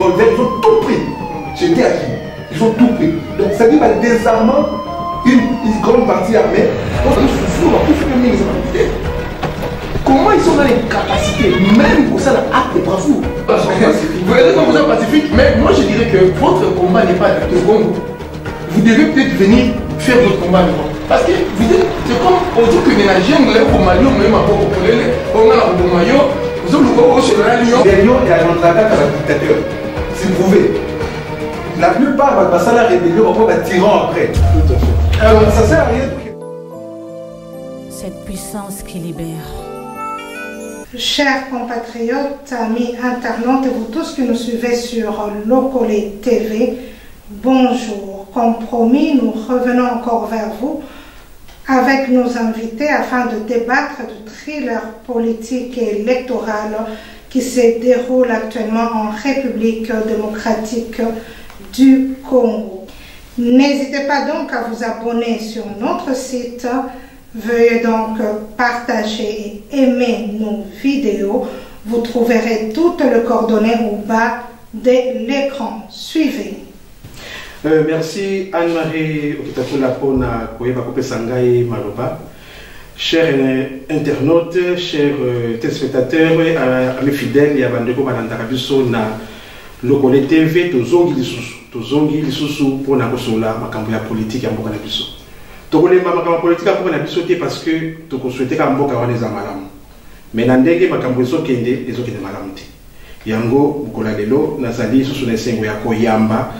Ils ont tout pris. J'étais à qui? Ils ont tout pris. Donc ça dit que désarmant une grande partie armée. Comment ils sont dans les capacités, même pour ça, l'acte est bravo. Vous regardez comme vous êtes pacifique, mais moi je dirais que votre combat n'est pas de Congo. Vous devez peut-être venir faire votre combat devant. Parce que c'est comme on dit que les Nigériens, au Mali, même à Boko-Polele, on a la Bomayo, vous avez le Boko sur la Lyon. Lyon est à l'entraque à la dictature. C'est prouvé. La plupart va passer à la rébellion, on va tirer après. Alors ça sert à rien. Cette puissance qui libère. Chers compatriotes, amis internautes et vous tous qui nous suivez sur Lokole TV, bonjour. Comme promis, nous revenons encore vers vous avec nos invités afin de débattre du thriller politique et électoral qui se déroule actuellement en République démocratique du Congo. N'hésitez pas donc à vous abonner sur notre site. Veuillez donc partager et aimer nos vidéos. Vous trouverez toutes les coordonnées au bas de l'écran. Suivez. Merci Anne-Marie Okitakola pour Koyeba Sangai Maloba. Chers internautes, chers téléspectateurs, amis fidèles, et abandeko Banandarabiso na Lokole TV, tozongi lisusu pour na kosola makambo ya politique ya mboka na biso. Tokolemba makambo politique ya mboka na biso te parce que tokosouhaiter ka mboka wana eza malamu. Mais na ndenge makambo ezokende malamu te. Yango bukola lelo nazali lisusu na esengo ya koyamba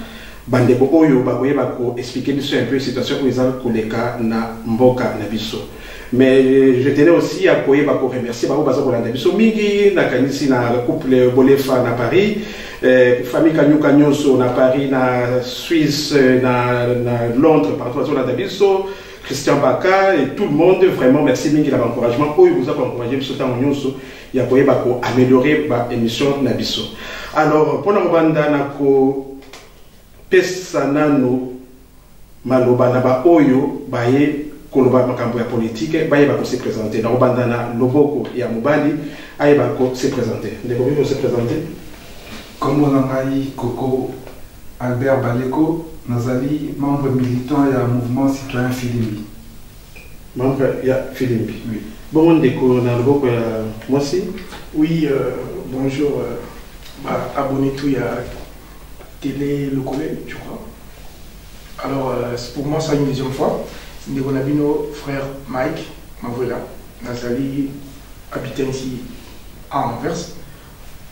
bandeko oyo bakoyeba ko expliquer biso un peu situation où eza koleka na mboka na biso. Mais je tenais aussi à koyeba ko remercier ba baza kolanda biso mingi na kanisi na couple Bolefa na Paris, famille Kanyuka nyonso na Paris, na Suisse, na Londres, partout sur la biso, Christian Baka et tout le monde, vraiment merci mingi la encouragement oyo vous a encouragé biso ta nyonso ya koyeba ko améliorer ba émission na biso. Alors pour na banda na ko pesa nano maloba na ba oyo baye koloba makambo ya politique baye ba ko se présenter na banda na loboko ya mobali aye ba ko se présenter ndeko ko se présenter comme on a Coco Albert Baleko nazali membre militant ya mouvement citoyen Filimbi. Membre ya Filimbi. Oui. Bon ndeko na loboko ya Mosi. Oui, bonjour, abonné tout à Télé Lokole, je crois. Alors, pour moi, c'est une deuxième fois. Nous avons nos frère Mike, Mavola, Nazali, habitant ici à Anvers.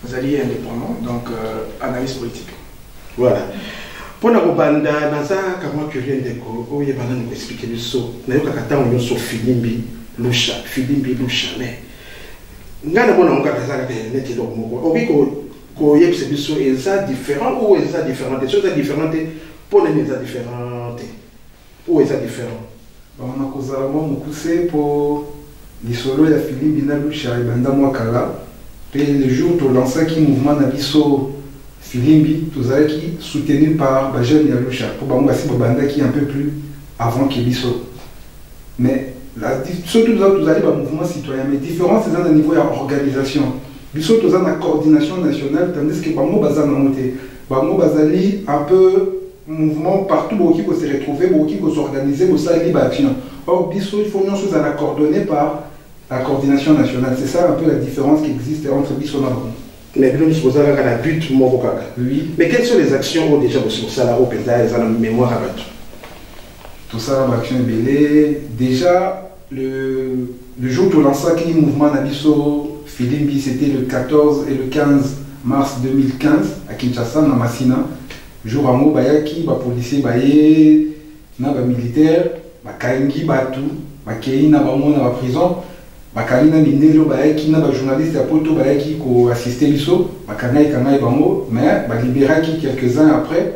Nazali est indépendant, donc analyse politique. Voilà. Pour nous, Naza, comment curieux ndeko, oh, il va nous expliquer le saut. Nous avons kata on so Filimbi, Lusha, mais. Ngana bona on kata zala ke neti do moko. Obi ko yeb se biso eza différent ou eza différente. Choses différentes pour les eza différentes. Ou eza différent. On a causé mo mukuse pour l'isolo ya Filimbi na Lusha ibanda mwa kala. Et le jour où lancé qui mouvement na biso Filimbi, tout ça qui soutenu par Bajen Yalusha pour Bamou Assi Babanda qui est un peu plus avant que biso. Mais surtout nous allons un mouvement citoyen, mais différence c'est dans le niveau de l'organisation. Biso tous dans la coordination nationale, tandis que Bamou Bazan a monté. Bamou Bazali un peu mouvement partout où il faut se retrouver, où il faut s'organiser, où ça libre action. Or Biso il faut nous choses à la coordonner par la coordination nationale. C'est ça un peu la différence qui existe entre Biso et Bamou. Mais nous supposons qu'il y a un but Mokokaka. Oui. Mais quelles sont les actions déjà sur ça là au Pézard et dans la mémoire à battre? Tout ça, l'action est belée. Déjà, le jour où on lance le mouvement Nabiso Filimbi, c'était le 14 et le 15 mars 2015 à Kinshasa, dans Massina. Jour à Mo, Bayaki, policier, Baye, militaire, Kaingi, Batu, Kei, Nabamo, dans la prison. Bakalina Minelo, Bayaki, journaliste à Poto, Bayaki, qui a assisté l'ISO, Bakanai, Kanai, Bamo, mais Libéraki quelques-uns après.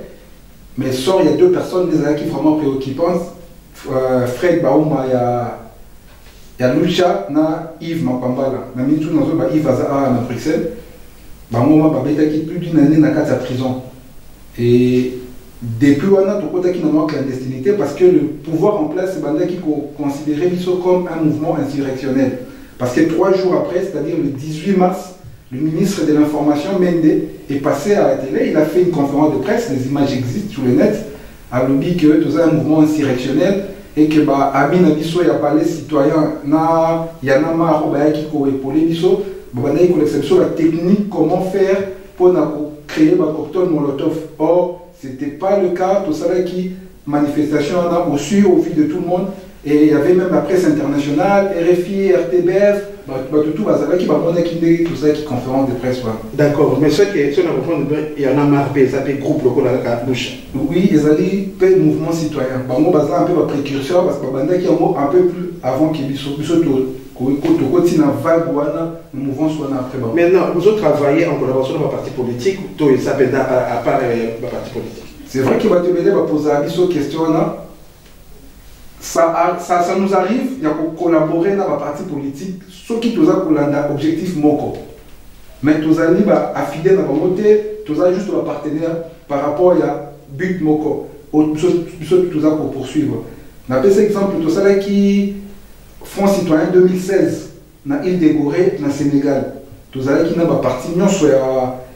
Mais sort, il y a deux personnes qui sont vraiment préoccupantes. Fred Baouma, il y a Lucha, Yves Mapambala. Il y a Yves Azara à Bruxelles. Baouma, qui plus d'une année dans la prison. Et depuis, on a tout qui n'a clandestinité parce que le pouvoir en place, c'est qui considérait l'ISO comme un mouvement insurrectionnel. Parce que 3 jours après, c'est-à-dire le 18 mars le ministre de l'Information, Mende, est passé à la télé, il a fait une conférence de presse, les images existent sur le net, a lobby que tout ça un mouvement insurrectionnel et que Abin Abisso y a parlé citoyen, il y en a marre qui pour les bisso, l'exception la technique, comment faire pour créer un cocktail Molotov. Or, ce n'était pas le cas, tout ça qui manifestation au vu de tout le monde, et il y avait même la presse internationale, RFI, RTBF, tout ça qui conférence de presse. D'accord, mais ce qui est, il y en a marre, ça fait groupe local à la bouche. Oui, ils allaient faire mouvement citoyen. Bon, moi, un peu ma précurseur, parce que qui un peu plus avant qu'il y ait mouvement soit après. Maintenant, vous avez travaillé en collaboration avec le parti politique, ou ça peut être à part le parti politique? C'est vrai qu'il va te demander de poser une question. Ça nous arrive, il y a collaborer dans la partie politique, ce qui nous a un objectif moko. Mais nous allons affidé dans la montée, nous allons juste partenaire par rapport à but moko. Nous allons poursuivre. On a fait exemple, tout ça qui Front Citoyen 2016, dans l'île de Gorée, dans le Sénégal. Nous allons qui n'a pas parti, nous sommes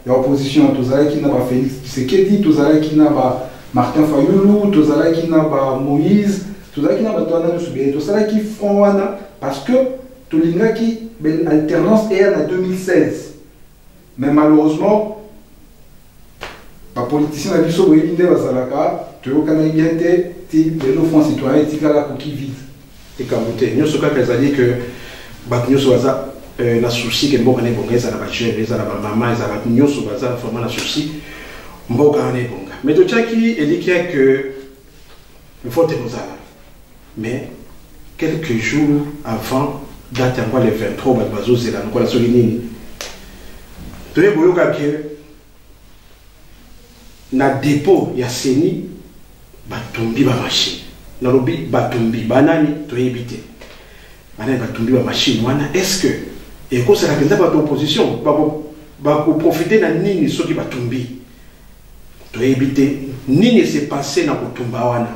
opposition, tous allez qui n'a pas Félix Tshisekedi, tous allez qui n'a pas Martin Fayoulou, tous allez qui n'a pas Moïse, tous allez qui n'a pas Toana Nusubé, tous allez qui font parce que tout le monde qui alternance est en 2016. Mais malheureusement, les politiciens ont dit que les gens qui ont été le Front Citoyen et la coquille vide. Et quand vous avez dit que na souci que mboka ne bonga eza na ba jeune eza na ba mama eza ba nyoso baza vraiment na souci mboka ne bonga mais to chaki elikia que il faut te mozala mais quelques jours avant date encore le 23 bazo zela nkola solinini to yeboyoka que na dépôt ya seni batumbi ba machine na lobi batumbi banani to yebite banani batumbi ba machine wana est-ce que et quand c'est la opposition, pour profiter de nini ce qui va tomber. Tu éviter nini s'est passé dans le Tumbawana.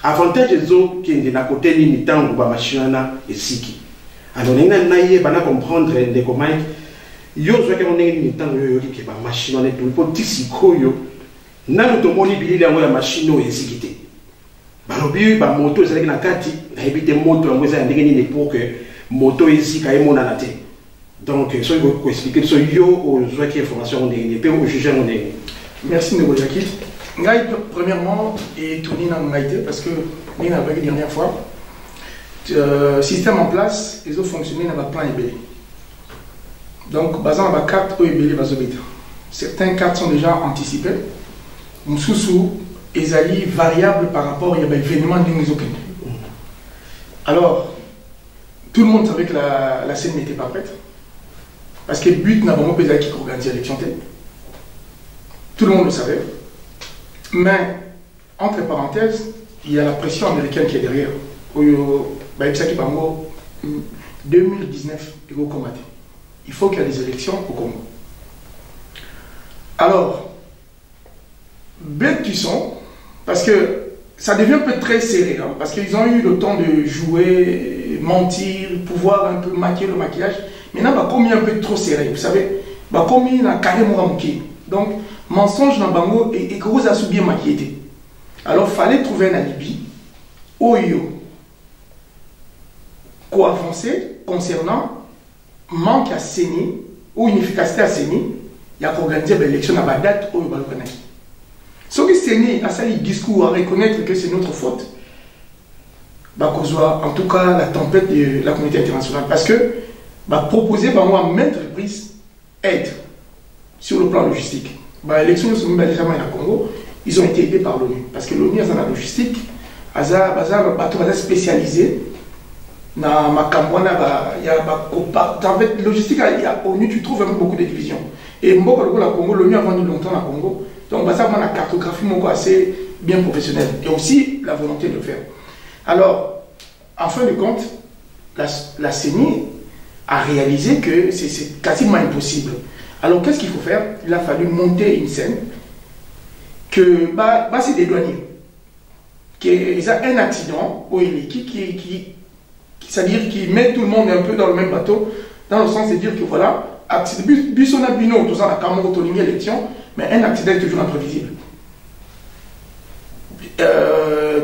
Avantage des autres qui est à côté nini tant ou machina et siki. Alors on a pas comprendre les comment yo zo que on est ni tant yo qui ba machine on est tout pour tisiko yo. Na to moni bilili ya machine et sikité. Ba lobi ba moto ezali na kati na éviter moto yango za ndenge nini pour que moto ici quand même on a naté donc ce que vous expliquer ce yo aux gens qui information on est peu au juger on est. Merci Nebo Jakit. Ngai premièrement et tourner dans ngaité parce que ni la dernière fois système en place ils ont fonctionné dans le plan EBL. Donc basant la carte EBL bazobeta. Certaines cartes sont déjà anticipées. Moussou ezali variable par rapport à l'événement de nous. Alors tout le monde savait que la scène n'était pas prête. Parce que le but n'a pas pesé qui organise l'élection. Tout le monde le savait. Mais, entre parenthèses, il y a la pression américaine qui est derrière. 2019, il faut qu'il y ait des élections au Congo. Alors, bêtes qu'ils sont, parce que ça devient un peu très serré, hein, parce qu'ils ont eu le temps de jouer, mentir, pouvoir un peu maquiller le maquillage. Maintenant, bah, comme il est un peu trop serré, vous savez, bah, comme il a carrément manqué. Donc, mensonge dans Bango et gros a bien maquillé. Alors, il fallait trouver un alibi, Oyo, quoi avancer concernant manque à CENI ou inefficacité à CENI, il y a qu'organiser l'élection à la date où il va le connaître. Ce qui CENI a ça, il discours à reconnaître que c'est notre faute. En tout cas, la tempête de la communauté internationale. Parce que, proposer à maintes reprises aide sur le plan logistique. L'élection de déjà au Congo, ils ont été aidés par l'ONU. Parce que l'ONU a la logistique, a spécialisé dans ma campagne. En fait, logistique, à l'ONU, tu trouves beaucoup de divisions. Et l'ONU a vendu longtemps à Congo. Donc, ça a la cartographie assez bien professionnelle. Et aussi la volonté de le faire. Alors, en fin de compte, la CENI a réalisé que c'est quasiment impossible. Alors, qu'est-ce qu'il faut faire? Il a fallu monter une scène que c'est des douaniers. Ils ont un accident au c'est-à-dire qui met tout le monde un peu dans le même bateau, dans le sens de dire que voilà, Biso na bino, tout ça, la Cameroun, tout l'élection, mais un accident est toujours imprévisible.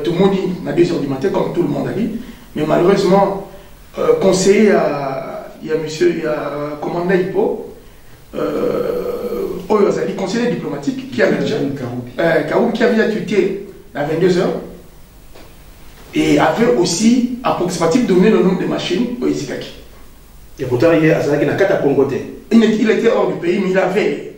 Tout le monde dit, à 2 h du matin, comme tout le monde a dit, mais malheureusement, conseiller, il y a monsieur, il y a commandant Hippo, conseiller diplomatique qui avait déjà qui avait tweeté à 22 h et avait aussi approximativement donné le nom des machines au Izikaki. Et pourtant, il était hors du pays, mais il avait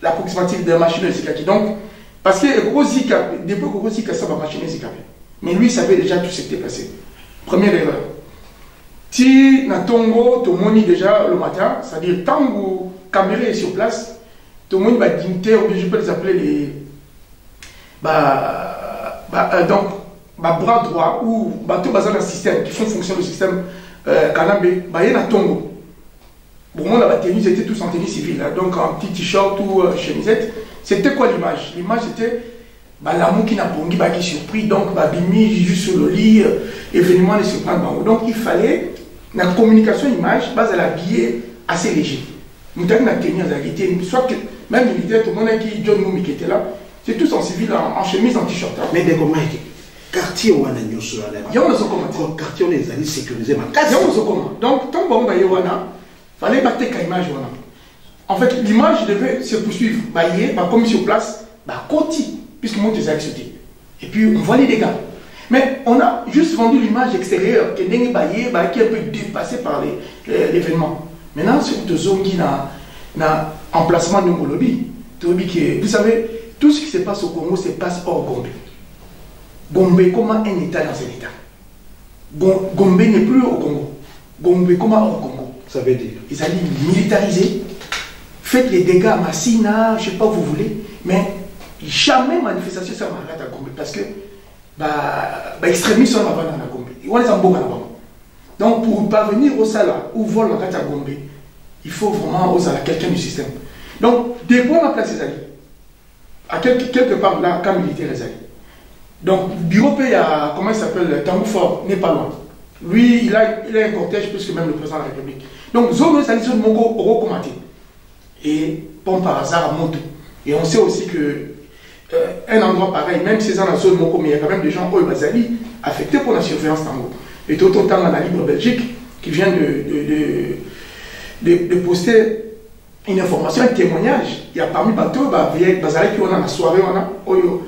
l'approximative des machines au Izikaki. Donc, parce que depuis que Zika ça va machine Izikaki. Mais lui, il savait déjà tout ce qui était passé. Première erreur. Si Natongo, tout le monde déjà le matin, c'est-à-dire tant que la caméra est sur place, tout le monde va dignité, ou je peux les appeler les. Donc, bras droit ou bateau basé dans le système, qui font fonction le système Kanambe, il y a Natongo. Bon, moi, la tenue, c'était tous en tenue civile, hein, donc en petit t-shirt ou chemisette. C'était quoi l'image? L'image c'était l'amour qui n'a pas qui est surpris, donc Bimi juste sur le lit, événement ne se prend. Donc il fallait, dans la communication image, base à l'habiller assez léger. Nous avons la tenue à la soit que même militaire, tout le monde qui John Moumi qui était là, c'est tous en civil, en chemise, en t-shirt. Hein. Mais comment quartier où on a mis sur la lèvre? Il y a un quartier on les a sécurisés. Il y a un donc tant qu'on va y avoir, il fallait battre qu'à image. En fait, l'image devait se poursuivre. Comme sur place, côté, puisque moi, je sauté. Et puis, on voit les dégâts. Mais on a juste vendu l'image extérieure, qui est un peu dépassée par l'événement. Maintenant, c'est une zone qui a un emplacement de Molobi. Vous savez, tout ce qui se passe au Congo se passe hors Gombe. Gombe, comment un État dans un État? Gombe n'est plus au Congo. Gombe, comment hors Congo? Ça veut dire? Ils allaient militariser. Faites les dégâts à Massina, je ne sais pas où vous voulez, mais jamais manifestation ça m'arrête à Gombe parce que extrémistes sont là-bas dans la Gombe. Ils vont les embaucher là-bas. Donc pour parvenir au Sala ou vol la à Gombe, il faut vraiment oser quelqu'un du système. Donc des points à place les alliés. À quelque part là, camp militaire les alliés. Donc bureau il y a comment il s'appelle Tamboufor n'est pas loin. Lui il a un cortège plus que même le président de la République. Donc zone les alliés sont Mongo recommandé. Et bon par hasard à Montou. Et on sait aussi que un endroit pareil, même si c'est dans la zone Moko, mais il y a quand même des gens affectés pour la surveillance Tango. Et tout autant dans la Libre Belgique qui vient de poster une information, un témoignage. Il y a parmi bateaux, qui on a la soirée, on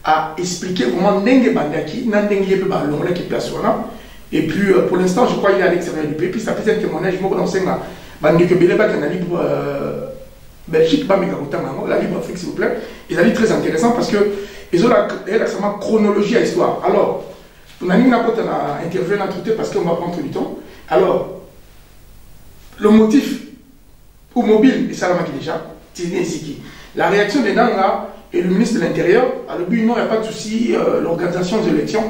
a expliqué comment Nenge Bandaki, Nenge Balonga qui place on a. Et puis pour l'instant, je crois qu'il est à l'extérieur du pays. Puis ça fait un témoignage, je me renseigne là. Bandeke Beleba qui est la Libre Belgique, la Libre Afrique s'il vous plaît. Ils allaient très intéressant parce qu'ils ont l'extrêmement chronologie à l'histoire. Alors, pour Nani Nakota a intervenu à traiter parce qu'on va prendre du temps. Alors, le motif ou mobile, et ça l'a déjà, c'est ici. La réaction des Nanga et le ministre de l'Intérieur, à le but, non, il n'y a pas de souci, l'organisation des élections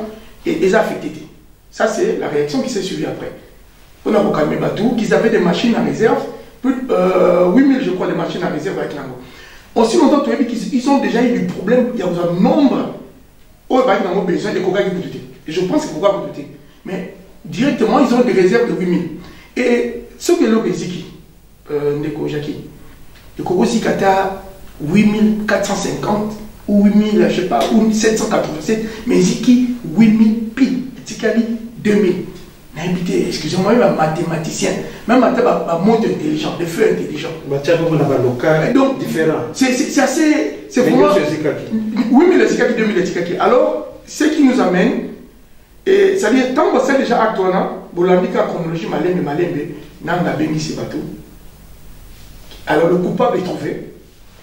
est affectée. Ça, c'est la réaction qui s'est suivie après. On a calmé Batou, qu'ils avaient des machines en réserve, plus 8000, je crois, de machines en réserve avec Nango. Aussi longtemps qu'ils ont déjà eu du problème, il y a un nombre, ils ont besoin de coca qui peut douter. Et je pense que coca peut douter. Mais directement, ils ont des réserves de 8000. Et ce que l'on Ziki, Ndeko Jaki, le Congo Zikata 8450 ou 8000, je sais pas, ou 787, mais Ziki 8000 pile, Tikali 2000. Excusez-moi, il y a un mathématicien, même un monde intelligent, des feux intelligents. Donc, différent. C'est assez. C'est vraiment. Oui, mais les Zikaki, 2000 les Zikaki. Alors, ce qui nous amène, c'est-à-dire, tant que c'est déjà actuellement, Bolandika, chronologie, Malembe, Nanga, Bengi, c'est bateau. Alors, le coupable est trouvé,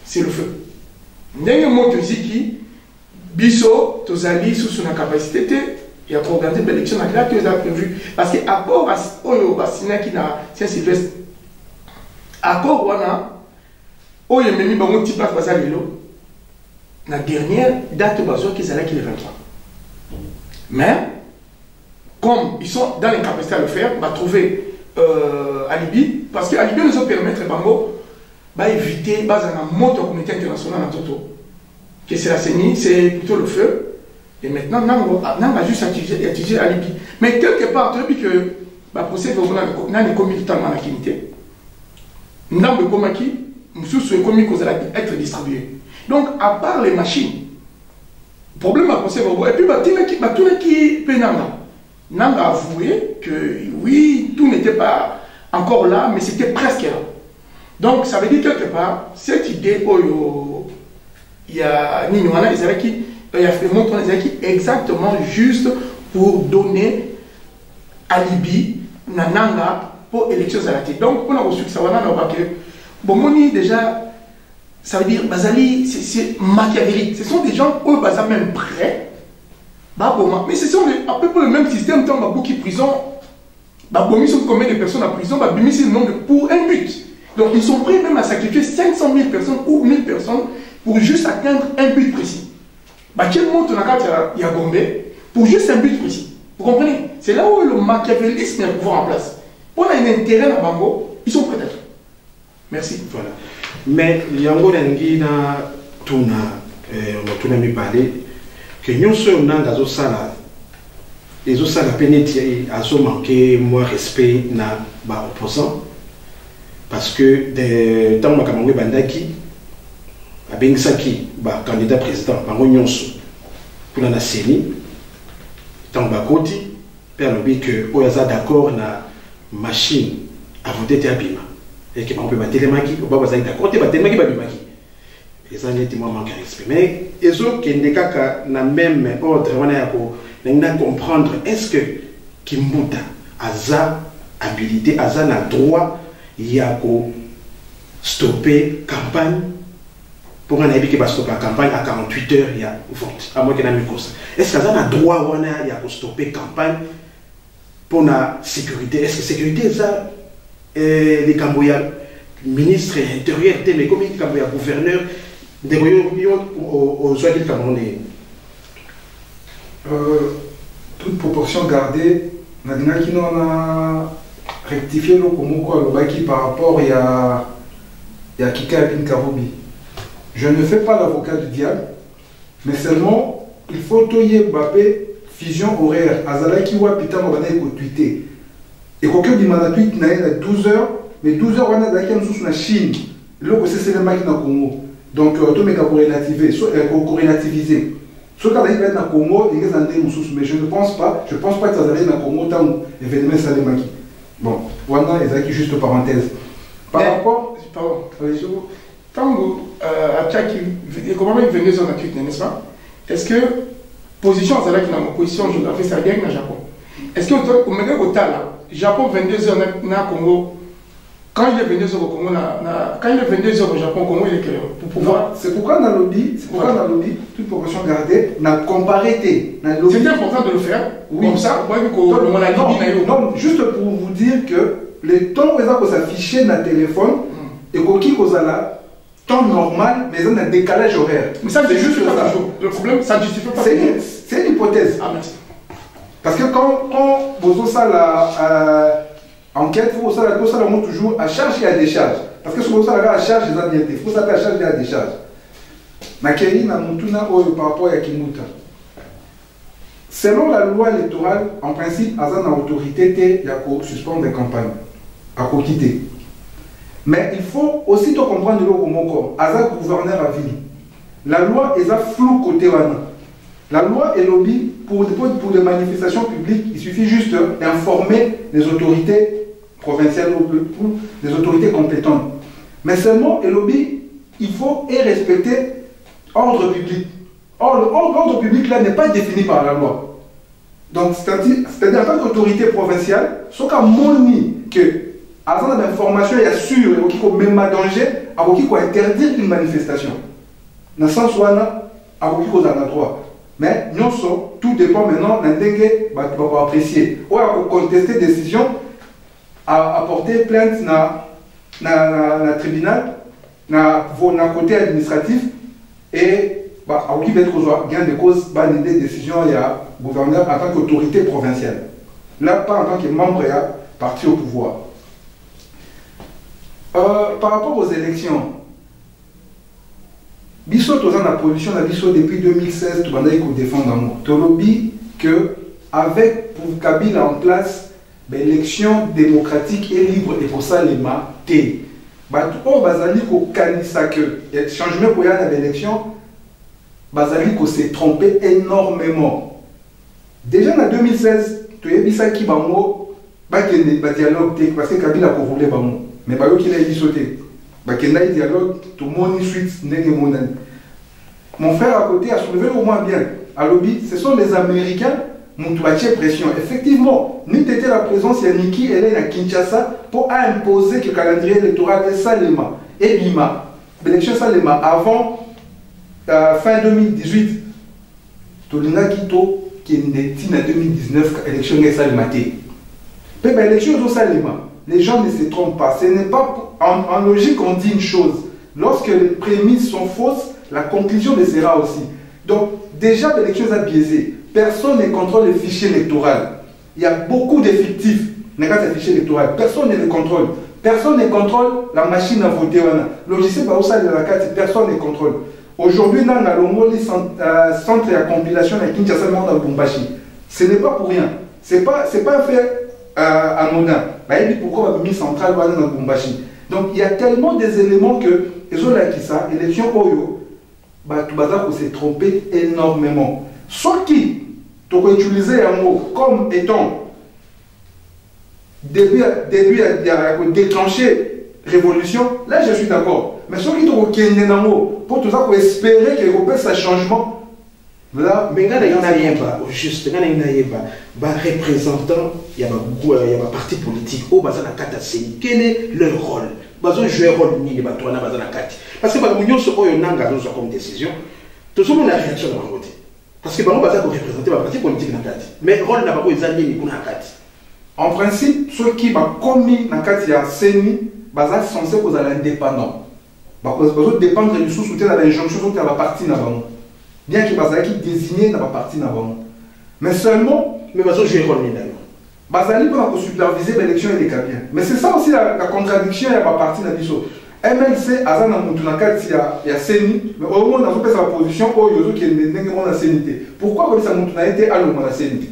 c'est le feu. N'est-ce pas Ziki, Bisso, Tozali, sous son capacité, il y a pour organiser l'élection là que vous avez prévu. Parce que accord à Sina qui n'a Saint-Sylvestre, accord wana, il y a même un petit place basal lilo. La dernière date baso qui est là qui est le 23. Mais comme ils sont dans l'incapacité à le faire, on va trouver alibi parce que alibi nous a permettre Bango éviter base en mode de la communauté internationale en toto. Que c'est la CENI, c'est plutôt le feu. Et maintenant, on a juste utilisé alibi. Mais quelque part, depuis que le procès va commis totalement la qualité, Ndambe Komaki, Moussou Souekomi, qu'on allait être distribué. Donc, à part les machines, problème à penser, et puis, tout qui peut Nanga a avoué que oui, tout n'était pas encore là, mais c'était presque là. Donc, ça veut dire quelque part, cette idée, il y a Ninoana, il y a fait montre exactement juste pour donner alibi Nanga pour l'élection à la tête. Donc, on a reçu que ça va bon, Moni, déjà, ça veut dire, Bazali, c'est machiavélique. Ce sont des gens, eux, Bazali, même prêts. Mais ce sont à peu près le même système, tant que qui prison, ils sont combien de personnes en prison, c'est le nombre pour un but. Donc, ils sont prêts même à sacrifier 500 000 personnes ou 1000 personnes pour juste atteindre un but précis. Quel monte dans la carte, il y a Gombe, pour juste un but précis. Vous comprenez? C'est là où le machiavélisme est pouvoir en place. On a un intérêt à Bango, ils sont prêts à être. Merci. Voilà. Mais Yango Dangina, on a mis parler que nous sommes dans la sala, les autres salles pénétré, à manqué moins respect na opposant parce que dans ma camarade Bandaki, à Bengsaki, candidat président, Bango Nyonso, pour la CENI, dans Bakoti, père le que Oyaza d'accord na machine à voter à Bima. Et que on peut battre les maquis, on va d'accord, tu vas battre les maquis. Et ça n'est pas manqué de respect. Mais les autres qui n'ont même ordre, on a comprendre est-ce que Kimbuta a sa habilité, a sa droit, il y a stopper campagne. Pour un avis qui va stopper la campagne à 48 heures, il y a vote. À moins qu'il y ait un cause. Est-ce qu'il y a un droit où il y a stopper campagne pour la sécurité? Est-ce que sécurité ça? Les Cambodgiens, ministre intérieur, mais comme les Cambodgiens, gouverneur, des aux soins du Camerounais. Toute proportion gardée, on a rectifié le Komoko par rapport à Kika Bin Karoubi. Je ne fais pas l'avocat du diable, mais seulement il faut toyer Mbappé fusion horaire. Azalaki wa pita mabana ko tweeter. Et quelqu'un dit mana tweet na 12h, mais 12h on a d'ailleurs sous la Chine. Le ko c'est le maki na Congo. Donc tout mais ko relativiser, relativiser. Ce cas là il va na Congo, il est andé sous mais je pense pas que ça allait na Congo tant événement ça les maki. Bon, voilà ezaki juste parenthèse. Par rapport pardon, quand vous comment il venait sur la tweet, n'est-ce pas? Est-ce que position à la position géographique ça vient avec le Japon? Est-ce que au moment où Japon 22h na Congo, quand il est 22h au Congo, quand il est 22h au Japon, Congo il est clair pour pouvoir. C'est pourquoi on a lobby, toute proportion gardée, on a comparé. C'est important de le faire. Oui. Comme ça, non, juste pour vous dire que les temps où ça s'affichait dans le téléphone et qu'on a temps normal, mais on a un décalage horaire. Mais ça, c'est juste ça. Le problème, ça ne justifie pas. C'est une hypothèse. Ah, merci. Parce que quand vous avez la enquête, vous avez toujours à charge et à décharge. Parce que si vous avez à charge, il faut savoir à charge et à décharge. Mais par rapport à Kimuta. Selon la loi électorale, en principe, il y a une autorité qui suspendre les campagnes, à quitter. Mais il faut aussi comprendre le Komoko, Azak gouverneur à ville. La loi est floue côté Wana. La loi est lobby pour les manifestations publiques. Il suffit juste d'informer les autorités provinciales ou les autorités compétentes. Mais seulement, le lobby, il faut respecter l'ordre public. Or, l'ordre public là n'est pas défini par la loi. Donc, c'est-à-dire en tant qu'autorité provinciale, ce qu'a moni que avant l'information, il y a sûr qu'il faut même à danger, qu'il faut interdire une manifestation. Dans le sens où il faut en droit. Mais nous sommes, tout dépend maintenant d'un dégué pour apprécier. Ou à contester décision, à porter plainte dans le tribunal, dans le côté administratif, et à qui va être gain de cause, des décisions, il y a gouverneur en tant qu'autorité provinciale. Là, pas en tant que membre, il y a parti au pouvoir. Par rapport aux élections, Bissot dans la position depuis 2016, tout le monde défend d'amour. Tu lobby que avec pour Kabila en place, l'élection démocratique et libre et pour ça les matés. bato oyo bazali kokanisa que changement koya na élection bazali ko se tromper énormément. Déjà en 2016 toyebisaki bango bakende ba dialogue te parce que Kabila ko voulait bango mais bayo ki na bisoté bakenda dialogue tout moni suite ndenge monani. Mon frère à côté a soulevé au moins bien à lobby, ce sont les Américains qui ont pression. Effectivement, nous étions la présence de Niki Hélène à Kinshasa pour imposer que le calendrier électoral est Salema et Bima. L'élection Salema avant fin 2018. Tolina Kito qui est en 2019 élection est Salema. Mais l'élection de Salema, les gens ne se trompent pas. Ce n'est pas en logique on dit une chose. Lorsque les prémices sont fausses, la conclusion le sera aussi. Donc, déjà, l'élection est biaisée. Personne ne contrôle le fichier électoral. Il y a beaucoup d'effectifs dans le fichier électoral. Personne ne le contrôle. Personne ne contrôle la machine à voter. Le logiciel, personne ne contrôle. Aujourd'hui, dans le centre de compilation de Kinshasa, dans Lubumbashi, ce n'est pas pour rien. Ce n'est pas un fait anodin. Pourquoi on a mis centrale dans Lubumbashi? Donc, il y a tellement des éléments que l'élection Oyo, tout s'est trompé énormément. Sauf qui, tu peux utiliser un mot comme étant début à déclencher révolution, là je suis d'accord. Mais ceux qui ont un mot pour tout ça, pour espérer qu'il y ait un changement, là, mais il y a juste représentant, il y a un parti politique, quel est leur rôle? Parce que parce que nous sommes comme décision, tout le monde a réaction dans le côté. Parce que nous sommes représenter le parti politique. Mais le rôle n'a pas été en principe, ceux qui ont commis dans le CENI sont censés être indépendants. Ils doivent dépendre du soutien de l'injonction de la partie. Bien qu'ils soient désignés dans la partie. Mais seulement, mais ils jouent un rôle. Bazali pour superviser l'élection et les cabiens. Mais c'est ça aussi la contradiction de la partie de l'ISO. MLC, Azana Moutounaka, il y a CENI, mais au moins dans sa position, qui est pourquoi ça Moutouna été à la CENI?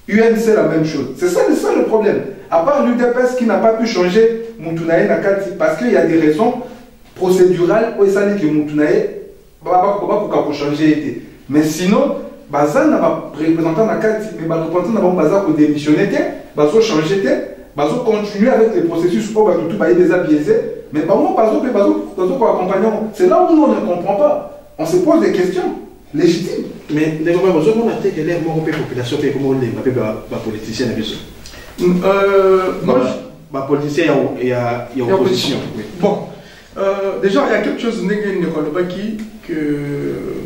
UNC la même chose. C'est ça le problème. À part l'UDPS qui n'a pas pu changer Moutouna Nakati parce qu'il y a des raisons procédurales où ça dit que Moutouna pour changer. Mais sinon, Bazan n'a pas représentant Nakati, mais représentant n'a pas Bazan pour démissionner, Bazan changer, Bazan continuer avec les processus pour tout déjà biaisé. Mais par contre, pour accompagnement, c'est là où nous on ne comprend pas. On se pose des questions légitimes. Mais les gens on a que les population comment les politiciens politiciens il y a opposition. Bon, déjà il y a quelque chose que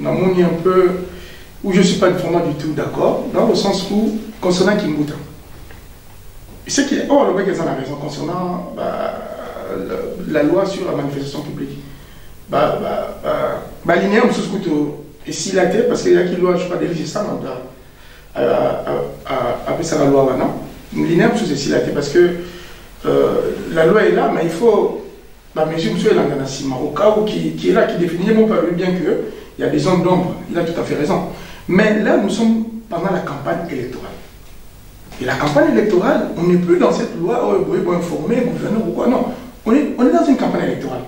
Namoni un peu où je ne suis pas vraiment du tout d'accord, dans le sens où concernant Kimbuta. C'est qu'il y a la raison concernant la loi sur la manifestation publique. L'INEA, et s'il a été, parce qu'il y a qui loi, je crois, déliger ça, après ça, la loi, non. L'INEA, c'est s'il a été, parce que la loi est là, mais il faut. Monsieur Langanasima, au cas où qui est là, qui définit, mon parle bien qu'il y a des zones d'ombre, il a tout à fait raison. Mais là, nous sommes pendant la campagne électorale. Et la campagne électorale, on n'est plus dans cette loi, pour informer, gouverneur ou quoi, non. On est dans une campagne électorale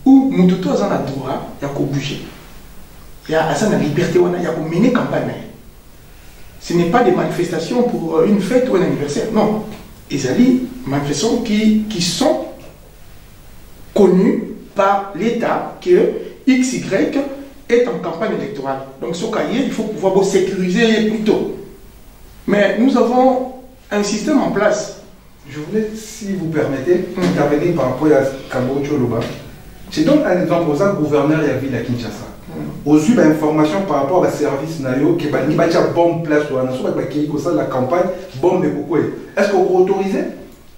où nous tous en a droit, il y a qu'au budget. Il y a la liberté, il y a qu'au mener campagne. Ce n'est pas des manifestations pour une fête ou un anniversaire, non. Il y a des manifestations qui sont connues par l'État que XY est en campagne électorale. Donc, ce cahier, il faut pouvoir sécuriser plutôt. Mais nous avons un système en place. Je voulais, si vous permettez, intervenir par rapport à Kambo Choloba. Je donne un exemple aux gouverneurs de la ville de Kinshasa. Aux yeux d'informations par rapport à service nayo qui va une bonne place ou la campagne bombe de beaucoup. Est-ce qu'on peut autoriser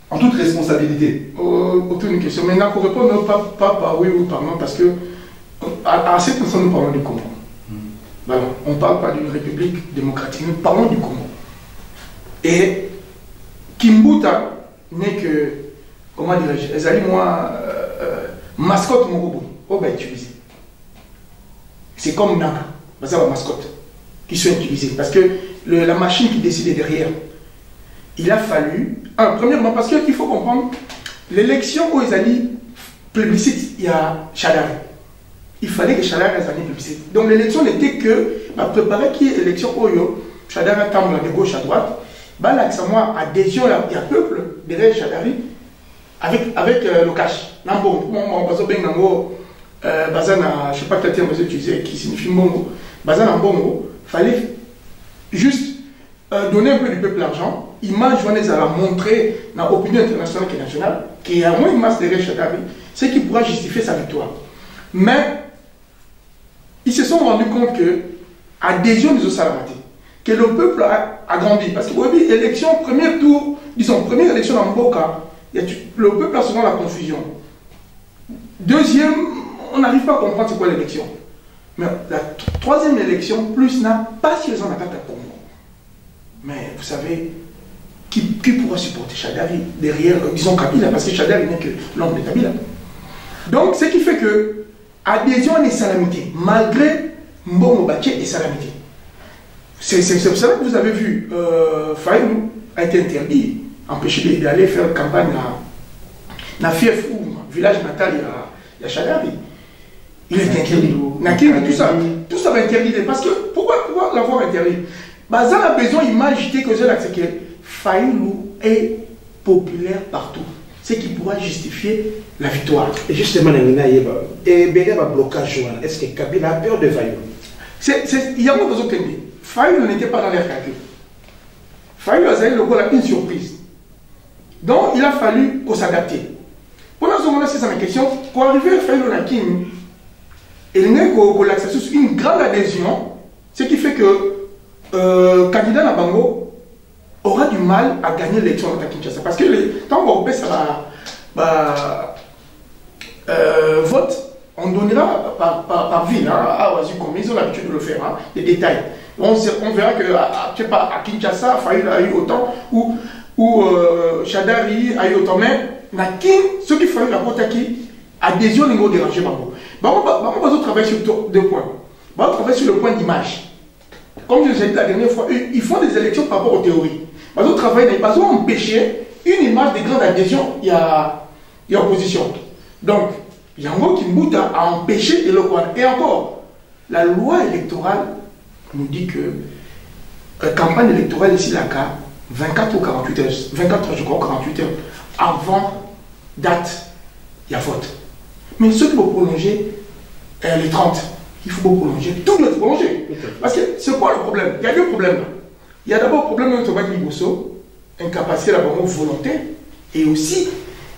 en toute responsabilité? Aucune question. Maintenant, pour répondre pas par oui ou par non, parce que à cette instant, nous parlons du Congo. Voilà. On ne parle pas d'une république démocratique, nous parlons du Congo. Et Kimbuta n'est que, comment dirais-je, Ezali, moi, mascotte mon robot, on va utiliser. C'est comme Naka, c'est la mascotte qui sont utilisées. Parce que la machine qui décidait derrière, il a fallu, premièrement, parce qu'il faut comprendre, l'élection où Ezali plébiscite, il y a Chadari. Il fallait que Chadari ait un plébiscite. Donc l'élection n'était que préparer qui est l'élection Oyo, Chadari attend de gauche à droite. Bah là, c'est moi, adhésion, il y a peuple derrière Chadari avec le cash. Nambo, Bazana, je ne sais pas quel terme vous utilisez, qui signifie Mbongo. Bazana Mbongo, fallait juste donner un peu du peuple l'argent. Image, on les a montré dans l'opinion internationale et nationale, qu'il y a moins une masse derrière Chadari, ce qui pourra justifier sa victoire. Mais ils se sont rendus compte que adhésion des Osalamati, que le peuple a grandi. Parce que oui, élection, premier tour, disons, première élection dans Mboka, le peuple a souvent la confusion. Deuxième, on n'arrive pas à comprendre c'est quoi l'élection. Mais la troisième élection, plus n'a pas suffisamment d'attaque pour moi. Mais vous savez, qui pourra supporter Chadari derrière, disons Kabila, parce que Chadari n'est que l'homme de Kabila. Donc, ce qui fait que adhésion et salamité, malgré Mbongo Baché et salamité. C'est pour ça que vous avez vu, Fayoulou a été interdit, empêché d'aller faire campagne dans Fief ou village natal, il y a Chadari. Il est interdit. Tout ça va interdire. Parce que, pourquoi l'avoir interdit? Bazar a besoin d'imaginer que c'est que Fayoulou est populaire partout. Ce qui pourra justifier la victoire. Et justement, et Bédé va blocage. Est-ce que Kabila a peur de Fayoulou? Il y a beaucoup d'autres qui Fayoulou n'était pas dans l'air calcul. Fayoulou a eu une surprise. Donc, il a fallu qu'on s'adapte. Pendant ce moment-là, c'est ça ma question. Pour arriver à Fayoulou Nakim, il n'est qu'au l'accès sur une grande adhésion, ce qui fait que candidat Nabango aura du mal à gagner l'élection à Kinshasa. Parce que tant qu'on paie ça vote, on donnera par ville, à Ouazoukoum, ils ont l'habitude de le faire, les détails. On verra que à Kinshasa, Fayoulou a eu autant, ou Chadari a eu autant, mais ceux qui font la Kotaki, adhésion n'est pas dérangé. On va travailler sur deux points. On va travailler sur le point d'image. Comme je l'ai dit la dernière fois, ils font des élections par rapport aux théories. Ils vont travailler, ils vont empêcher une image de grande adhésion, il y a opposition. Donc, Yango Kimbuta a empêché de le voir. Et encore, la loi électorale nous dit que campagne électorale ici, la cas, 24 ou 48 heures, 24 heures, je crois, 48 heures, avant date, il y a vote. Mais ceux qui vont prolonger les 30, il faut prolonger, tout doit être prolongé. Parce que c'est quoi le problème? Il y a deux problèmes là. Il y a d'abord le problème de notre Liboso, incapacité d'avoir une volonté, et aussi,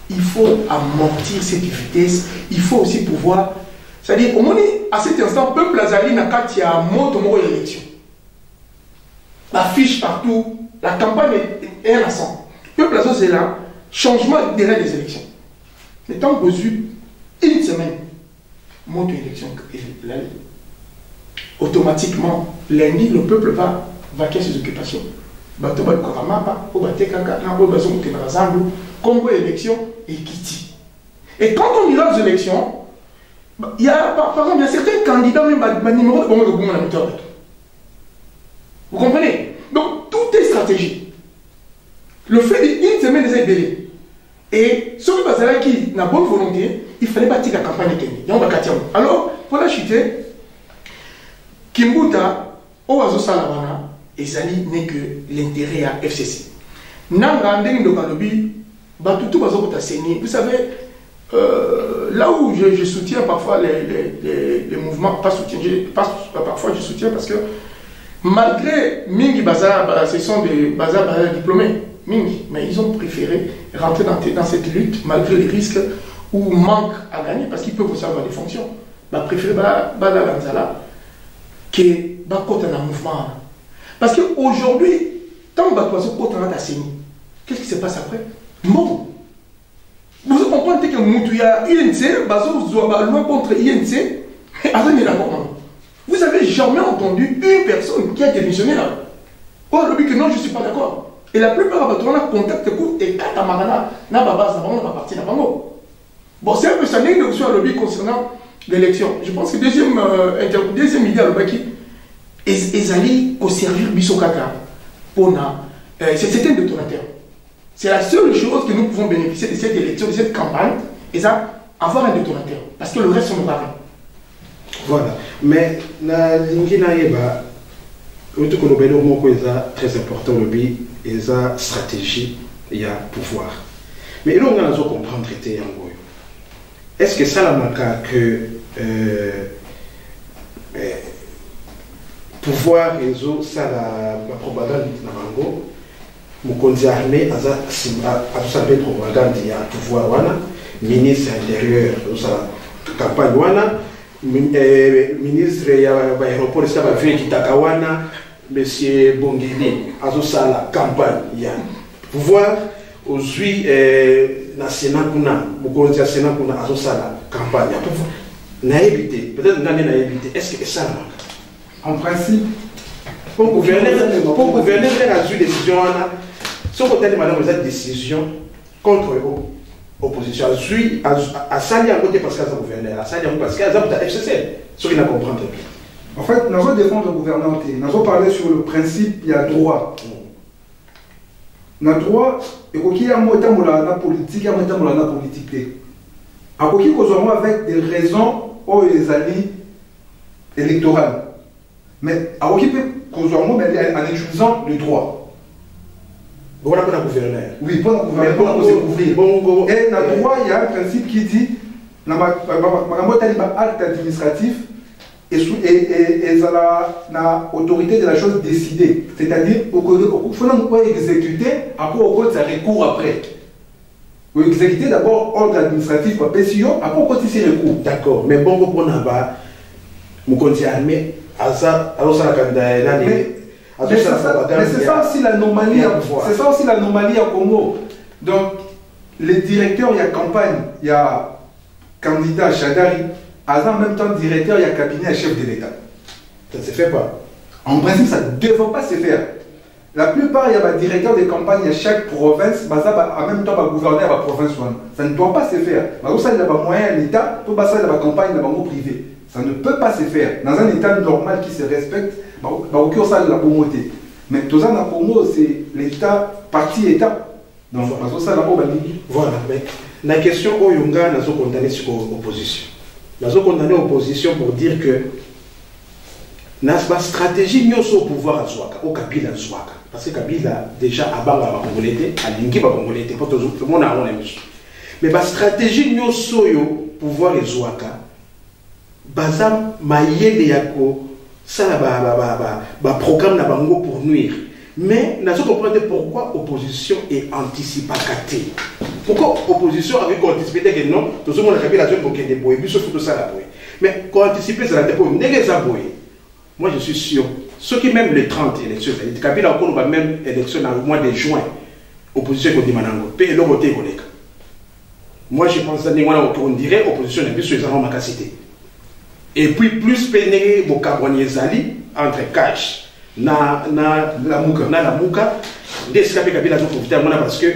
il faut amortir cette vitesse, il faut aussi pouvoir. C'est-à-dire, au moins, à cet instant, le peuple Azali n'a qu'à tirer un mot de l'élection. L'affiche partout, la campagne est un ensemble. Le peuple Azali, c'est là, changement derrière les élections. Le temps reçu, une semaine, mot de l'élection, automatiquement, lundi, le peuple va vaquer ses occupations. Congo élection et Kiti. Et quand on ira aux élections, il y a par exemple il y a certains candidats même numéro de bon. Vous comprenez? Donc tout est stratégie. Le fait d'une semaine des délais. Et ce qui n'a bonne volonté, il fallait bâtir la campagne Kenya. Alors, pour la chuter, Kimbuta, Oazo Salabana, et Zali n'est que l'intérêt à FCC. Nanga Ndeng de Kalobi, vous savez, là où je soutiens parfois les mouvements, parfois je soutiens parce que malgré Mingi Bazar, ce sont des bazar diplômés, Mingi, mais ils ont préféré rentrer dans cette lutte malgré les risques ou manque à gagner parce qu'ils peuvent aussi avoir des fonctions. Ils préfèrent Bazar Lanzala que Bakota dans le mouvement. Parce qu'aujourd'hui, tant que Bakota dans CENI, qu'est-ce qui se passe après? Non. Vous comprenez que Moutouya, INC, Bazo Zouaba, loin contre INC, vous avez jamais entendu une personne qui a démissionné là. Oh, le but que non, je ne suis pas d'accord. Et la plupart de nos contacts et Katamarana, n'a pas base, n'a pas parti, n'a pas mot. Bon, c'est un peu ça, n'est que sur le but concernant l'élection. Je pense que deuxième idée à l'Obaki, Ezali au servir Bissokaka, c'est un détonateur. C'est la seule chose que nous pouvons bénéficier de cette élection, de cette campagne, et ça, avoir un détonateur. Parce que le reste, on ne va rien. Voilà. Mais, na lingina yeba, tout qu'on obéit au mot très important, le sa stratégie, il y a pouvoir. Mais là, on a comprendre traiter en gros. Est-ce que ça la marque que pouvoir réseau ça la propagande na mango mukonzi armé aza saber propagande ya pouvoir wana ministre intérieur ça campagne wana ministre ya aéroport ça va faire kitaka wana monsieur Bongeli azo sala campagne ya pouvoir aujourd'hui na Sénat kuna mukonzi ya Sénat kuna azo sala campagne ya pouvoir na éviter peut-être ngane na éviter est-ce que ça marque? En principe, pour gouverner la décision, si on peut madame cette décision contre l'opposition, à Sali à côté parce qu'elle a gouverné, à Sali parce qu'elle a FCC, ce qui n'a pas compris. En fait, nous allons défendre le gouvernement, nous allons parler sur le principe, il y a droit. Il y a droit, et qu'il y a un mot de politique, il y a un mot de politique. Avec des raisons où les alliés électorales. Mais à occuper en utilisant le droit. Voilà pour la gouvernement. Oui, pour la gouvernement. Et dans le droit, il y a un principe qui dit dans l'acte administratif et l'autorité de la chose décidée. C'est-à-dire qu'il faut exécuter après au recours après. Vous exécutez d'abord ordre administratif pour PSIO, après on continue recours. D'accord, mais bon, pour Naba, vous continuez à armer. Mais c'est ça aussi l'anomalie. C'est ça aussi l'anomalie à Congo. Donc, les directeurs, il y a campagne, il y a candidat Chadari, en même temps directeur, il y a cabinet à chef de l'État. Ça ne se fait pas. En principe, ça ne devrait pas se faire. La plupart, il y a un directeur de campagne à chaque province, en même temps, un gouverneur à la province. Ça ne doit pas se faire. Il y a des moyens à l'État, pour passer dans la campagne, dans le privé. Ça ne peut pas se faire. Dans un État normal qui se respecte, la beauté. Mais tout ça, dans Congo, c'est l'État, parti-État. Donc, ça, voilà. Mais la question, Oyunga, nous avons condamné sur l'opposition. Nous avons condamné l'opposition pour dire que la stratégie nous au pouvoir à Zouaka, au Kabila à Zouaka. Parce que Kabila, déjà, à Banga, à Congolais, à Lingi, à Congolais, pour tout le monde a une émission. Mais la stratégie nous au pouvoir à Zouaka, Bazam Mayele Yako, ça va programme na bango pour nuire. Mais nous avons compris pourquoi l'opposition est anticipacatée. Pourquoi l'opposition avait anticipé que non, tout le monde a capé la zone pour qu'il y ait des bois, et surtout ça la boue. Mais quand anticiper, ça la dépôt, n'est-ce pas boue. Moi je suis sûr, ceux qui même les 30 élections, les Kabila encore va même élection dans le mois de juin, opposition qui dit manango, paye le vote collègue. Moi je pense que on dirait opposition n'est plus sur les armes à cité. Et puis plus pénérer vos carboniers zali entre cash na la mouka d'escaper Kabila ont profité à moi parce que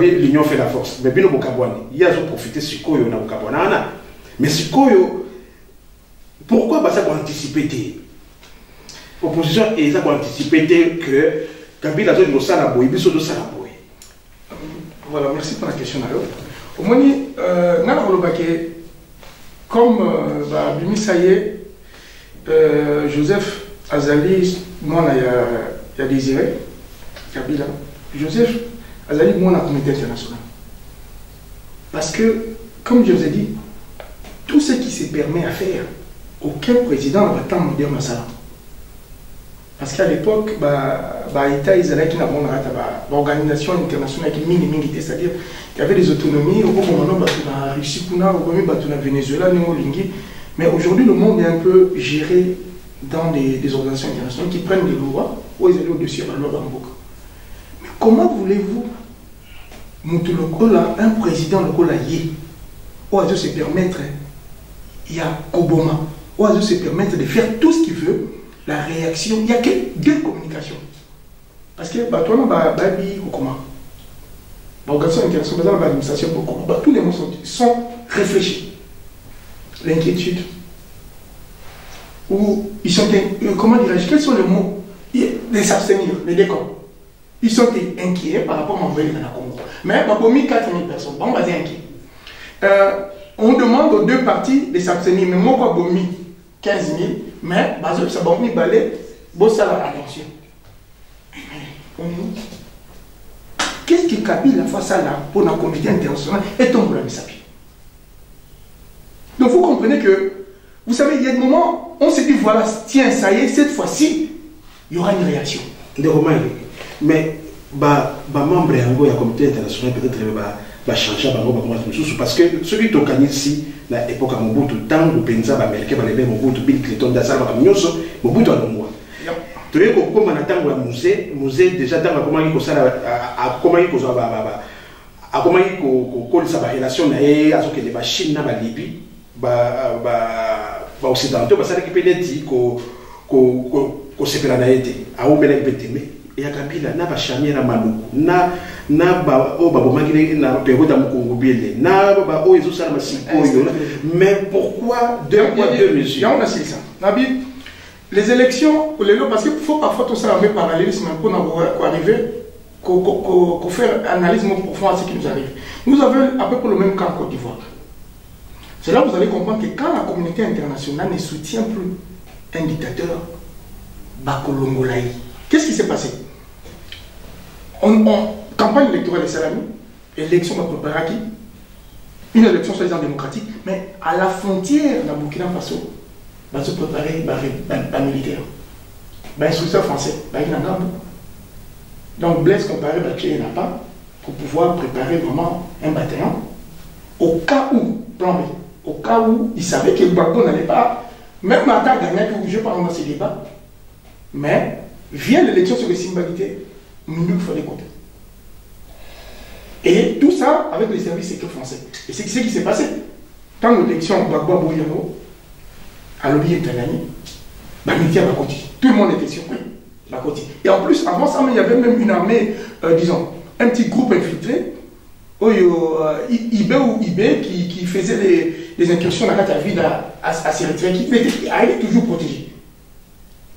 l'union fait la force. Mais bien au Carbone, il y a profité sur Koyo na Carbonana. Mais sur Koyo, pourquoi ça va anticiper? L'opposition est anticiper que Kabila doit nous salaboyer, biso doit salaboyer. Voilà, merci pour la question. Au moins, comme Bimi Saye, Joseph Azali, moi, il y a désiré, Kabila, Joseph Azali, moi, on a comité international. Parce que, comme je vous ai dit, tout ce qui se permet à faire, aucun président n'a pas de dire ça. Parce qu'à l'époque, l'État israélien qui n'a pas une organisation internationale qui est c'est-à-dire qu'il y avait des autonomies, au moment où on a Russie, au moment où on a Venezuela, mais aujourd'hui le monde est un peu géré dans des organisations internationales qui prennent des lois, où ils allaient au-dessus de la loi d'Amboka. Mais comment voulez-vous, un président local où il se permettre, il y a Obama, où il se permettre de faire tout ce qu'il veut? La réaction, il n'y a que deux communications. Parce que toi, l'organisation internationale, l'administration, tous les mots sont réfléchis. L'inquiétude. Ou ils sont, comment dirais-je, quels sont les mots? Les s'abstenir, les décors. Ils sont inquiets par rapport à l'envoyé dans la Congo. Mais il y a 4 000 personnes. On va dire inquiets. on demande aux deux parties de s'abstenir. Mais moi, quoi, bomi 15 000, mais, ça va me balai, bon, ça va attention. Qu'est-ce que Kabila fait ça là pour la communauté internationale et tombe la Misapi? Donc vous comprenez que, vous savez, il y a des moments, on s'est dit, voilà, tiens, ça y est, cette fois-ci, il y aura une réaction. Mais, membre de la communauté internationale peut-être va changer parce que celui qui est ici, à l'époque à Mobutu, tant de pays américains, Mobutu, Bill Clinton, Dassar, Mobutu à l'ombre. Tu vois, comme on attend le musée, déjà, dans comment il y a relation avec la Chine, la Libye, les Occidentaux, parce qu'ils peuvent dire qu'on s'est pénalisé. Et à Kabila, n'a pas chamé la Malou, n'a pas mais pourquoi deux poids, deux mesures? Les élections, parce qu'il faut parfois tout ça avec parallélisme pour arriver à faire une analyse profonde à ce qui nous arrive. Nous avons à peu près le même cas en Côte d'Ivoire. C'est là que vous allez comprendre que quand la communauté internationale ne soutient plus un dictateur, Bakolongolaï, qu'est-ce qui s'est passé? Campagne électorale de Salami, élection va préparer à qui? Une élection soi-disant démocratique, mais à la frontière de Burkina Faso, va se préparer par militaire. Instructeur français, donc Blaise comparé à Tché n'a pas pour pouvoir préparer vraiment un bataillon au cas où, plan B, au cas où il savait que le Gbagbo n'allait pas, même Mata gagnait que je parle dans ces débats, mais vient l'élection sur les symbolités, nous il fallait compter. Et tout ça avec les services secrets français. Et c'est ce qui s'est passé. Quand l'élection Gbagbo Bouyano, à l'objet de l'année, le militaire va continuer. Tout le monde était surpris. Et en plus, avant ça, il y avait même une armée, disons, un petit groupe infiltré, IB qui faisait les incursions dans la ville à Sérétré, qui était toujours protégé.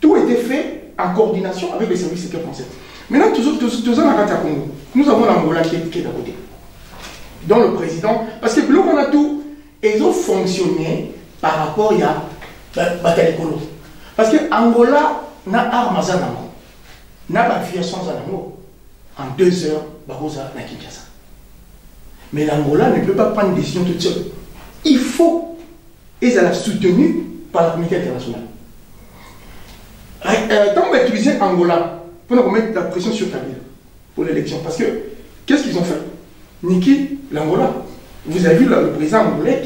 Tout était fait en coordination avec les services secrets français. Maintenant, toujours dans la Congo, nous avons l'Angola qui est d'à côté. Dont le président, parce que là, on a tout, ils ont fonctionné par rapport à bataille écolo. Parce que Angola n'a armes à Zanango, n'a pas de sans Zanango. En 2 heures, Barosa n'a Kinshasa. Mais l'Angola ne peut pas prendre une décision toute seule. Il faut, et ça l'a soutenu par la communauté internationale. Tant qu'on va utiliser Angola, pour mettre la pression sur Kabila pour l'élection. Parce que, qu'est-ce qu'ils ont fait? Niki, l'Angola. Vous avez vu le président angolais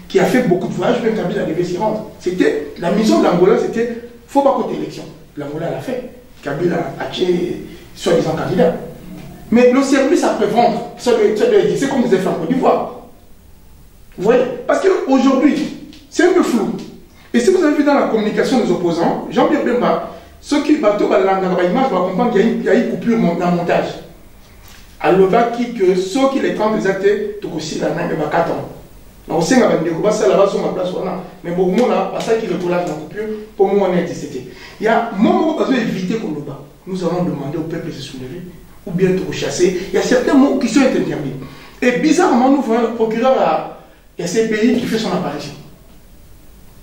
qui a fait beaucoup de voyages, même Kabila devait s'y rendre. C'était, la mission de l'Angola, c'était, il ne faut pas côté élection. L'Angola l'a fait. Kabila a tué soi-disant candidat. Mais le service après-vendre, c'est comme vous avez fait en Côte d'Ivoire. Vous voyez? Parce qu'aujourd'hui, c'est un peu flou. Et si vous avez vu dans la communication des opposants, Jean-Pierre Bemba, ceux qui bateau dans l'image vont comprendre qu'il y a une coupure dans le montage. Alors, que ceux qui les prennent des actes, tout aussi la main de ma 4 ans. Donc, c'est un peu de ça là-bas sur ma place. Mais pour moi, là, parce qu'il recollage la coupure, pour moi, on est DCT. Il y a un moment où on doit éviter qu'on le bat. Nous allons demander au peuple de se soulever, ou bien de chasser. Il y a certains mots qui sont interdits. Et bizarrement, nous voyons le procureur à CPI qui fait son apparition.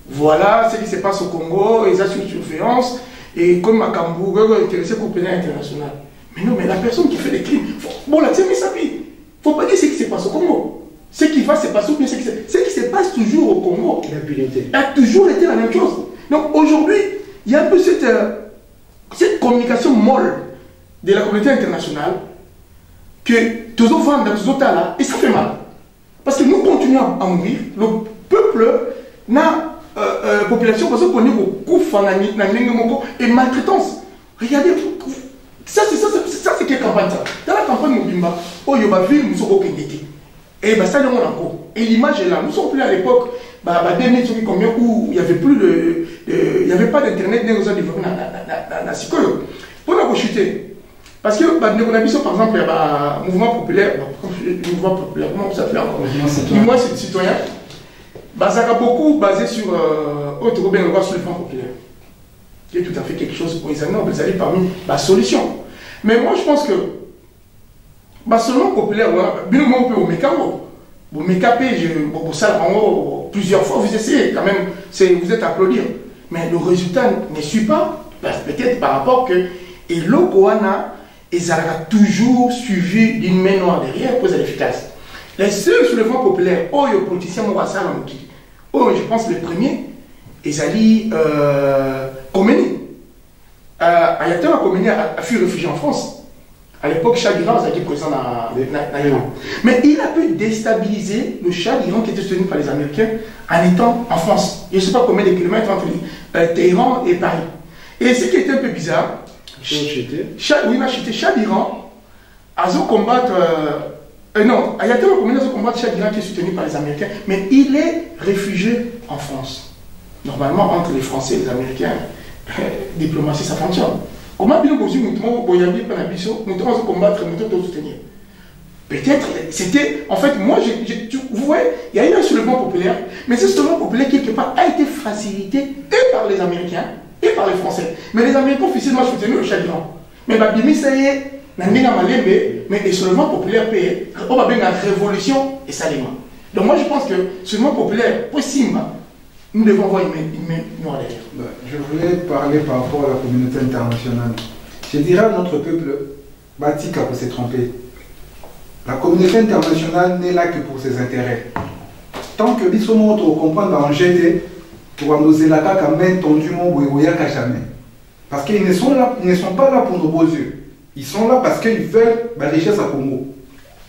Voilà ce qui se passe au Congo, ils assurent une surveillance. Et comme Makambu, intéressé pour le pénal international. Mais non, mais la personne qui fait des crimes, bon, là, c'est sa vie. Il ne faut pas dire ce qui se passe au Congo. Ce qui va se passer, ou bien ce qui se passe toujours au Congo. L'impunité. A toujours été la même chose. Donc aujourd'hui, il y a un peu cette communication molle de la communauté internationale que tous les gens dans tous les états là, et ça fait mal. Parce que nous continuons à mourir, le peuple n'a population parce qu'on est beaucoup et maltraitance. Regardez, ça c'est quelle campagne ça? Dans la campagne Mobimba, oh il y a vu nous sommes au et bah ça demande encore. Et l'image est là. Nous sommes plus à l'époque, combien où il n'y avait plus il n'y avait pas d'internet, nous avons développé la psychologue. Pour la chuter. Parce que par exemple, il y a un mouvement populaire, comment ça s'appelle encore? Mouvement citoyen. Ça a beaucoup basé sur sur le Front populaire, qui est tout à fait quelque chose pour les années, vous allez parmi la solution. Mais moi je pense que seulement populaire, bien au moins au Mécano, Vous m'écapez, pour ça, en haut, plusieurs fois, vous essayez quand même, vous êtes à applaudir. Mais le résultat ne suit pas, peut-être par rapport que, et l'Okoana, ils ont toujours suivi d'une main noire derrière pour être efficace. Les seuls soulèvements populaires, les politiciens, je pense les premiers, ils allaient Khomeini. Ayatollah Khomeini a fui réfugié en France. À l'époque, Shah d'Iran a été présent dans l'Iran. Mais il a pu déstabiliser le Shah d'Iran qui était soutenu par les Américains en étant en France. Je ne sais pas combien de kilomètres entre Téhéran et Paris. Et ce qui était un peu bizarre, Shah d'Iran a combattre. Non, Ayatollah Khomeini a combattre Shah d'Iran qui est soutenu par les Américains, mais il est réfugié en France. Normalement, entre les Français et les Américains, diplomatie, ça fonctionne. Comment bien vous combattre, nous soutenir? Peut-être, c'était, en fait, moi, vous voyez, il y a eu un soulèvement populaire, mais ce soulèvement populaire, quelque part, a été facilité et par les Américains et par les Français. Mais les Américains officiellement soutenu le Shah d'Iran. Mais Babimi, ça y est, mais les soulèvements populaires payent, on va bien la révolution et ça les mains. Donc moi, je pense que le soulèvement populaire, pour Simba, nous devons avoir une main noire derrière. Je voulais parler par rapport à la communauté internationale. Je dirais à notre peuple, Batika pour s'est trompé. La communauté internationale n'est là que pour ses intérêts. Tant que Bisso montre au comprendre en GT, pour nous élaguer quand même tendu mon bouillard qu'à jamais. Parce qu'ils ne sont pas là pour nos beaux yeux. Ils sont là parce qu'ils veulent la richesse à Congo.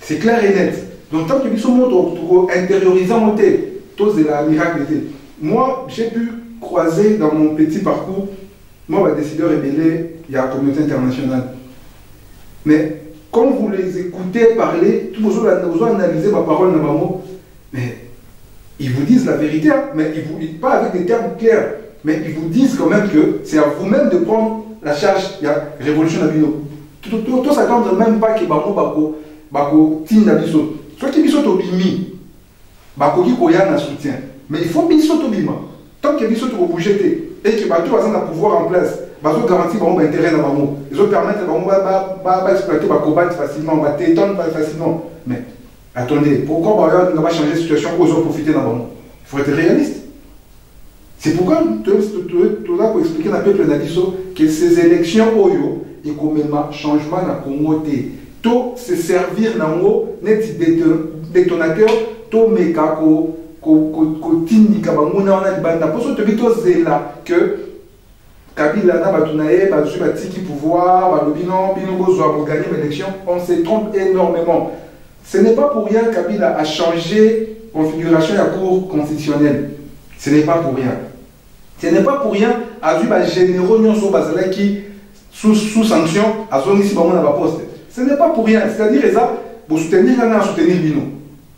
C'est clair et net. Donc tant que Bisso montre pour intérioriser en thé, tous de la miracle. Moi, j'ai pu croiser dans mon petit parcours, moi, le décideur rebelle, il y a la communauté internationale. Mais quand vous les écoutez parler, vous analysez ma parole, mais ils vous disent la vérité, hein, mais ils vous disent pas avec des termes clairs, mais ils vous disent quand même que c'est à vous-même de prendre la charge. Il y a révolution d'Abino. Tout s'attendre même pas que Bako Tim Nabiso. Soit qui Biso Tobimi, Bako qui Koyan a soutien. Mais il faut Biso Tobima. Tant que Biso Tobo bouger et que Bato a un pouvoir en place, Bato garantit l'intérêt dans le monde. Ils ont permis d'exploiter le cobalt facilement, de t'étendre facilement. Mais attendez, pourquoi on va changer de situation où ils ont profité dans le monde? Il faut être réaliste. C'est pourquoi tu as expliqué à peuple Nabiso que ces élections Oyo et comme un changement dans le Congo, tout se servir dans le monde, net détonateur, tout mekako. Que Kabila n'a pas pouvoir, l'élection, on se trompe énormément. Ce n'est pas pour rien que Kabila a changé la configuration de la Cour constitutionnelle. Ce n'est pas pour rien. Ce n'est pas pour rien que généraux qui sous sanction à zone ici poste. Ce n'est pas pour rien. C'est-à-dire pour soutenir Bino.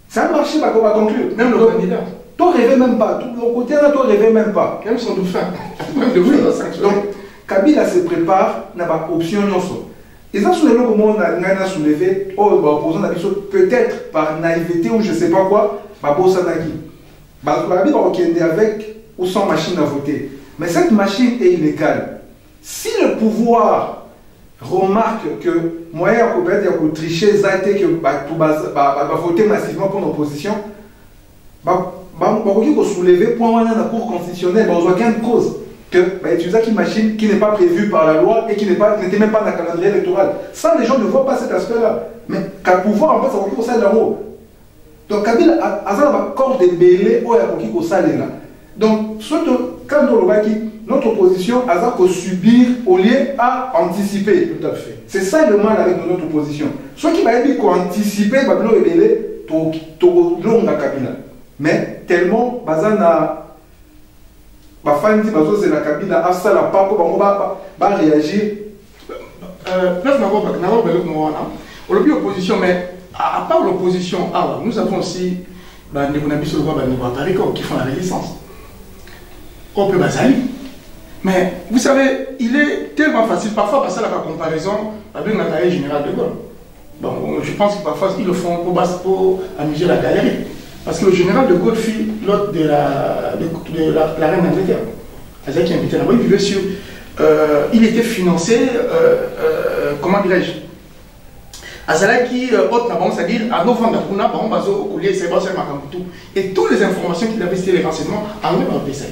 Ça a marché, on va conclure. Même le candidat. Toi, rêvais même pas. Tout le côté là, toi, rêvais même pas. Même son dauphin. Donc, Kabila se prépare, n'a pas option. Et ça, sur le moment où on a soulevé, opposant peut-être par naïveté ou je ne sais pas quoi, Kabila va avec ou sans machine à voter. Mais cette machine est illégale. Si le pouvoir remarque que moyen de tricher, que voter massivement pour l'opposition, il soulever point dans la Cour constitutionnelle, il n'y a aucune cause que utiliser une machine qui n'est pas prévue par la loi et qui n'était même pas dans le calendrier électoral. Ça, les gens ne voient pas cet aspect-là. Mais qu'à pouvoir, en fait, ça va qu'il y là-haut. Donc, Kabila a un corps de belé où il y a là. Donc, quand notre opposition a qu'à subir au lieu à anticiper. Tout à fait. C'est ça le mal avec notre opposition. Ceux qui va dire qu'anticiper, il va Kabila. Mais tellement, Bazana, Bafani, Bazo, c'est la Kabila, Afsa, la Papo, va réagir. On a vu l'opposition, mais à part l'opposition, nous avons aussi qui font la résistance. On peut Bazali. Mais vous savez, il est tellement facile, parfois passer à la comparaison avec le général de Gaulle. Bon, je pense que parfois ils le font pour amuser la galerie. Parce que le général de Gaulle fut l'hôte de la reine d'Angleterre. C'est-à-dire qu'il habitait là-bas, il vivait sur. Il était financé, comment dirais-je, Azalaki, c'est-à-dire à novembre, et toutes les informations qu'il avait, c'était les renseignements anglais par le PSA.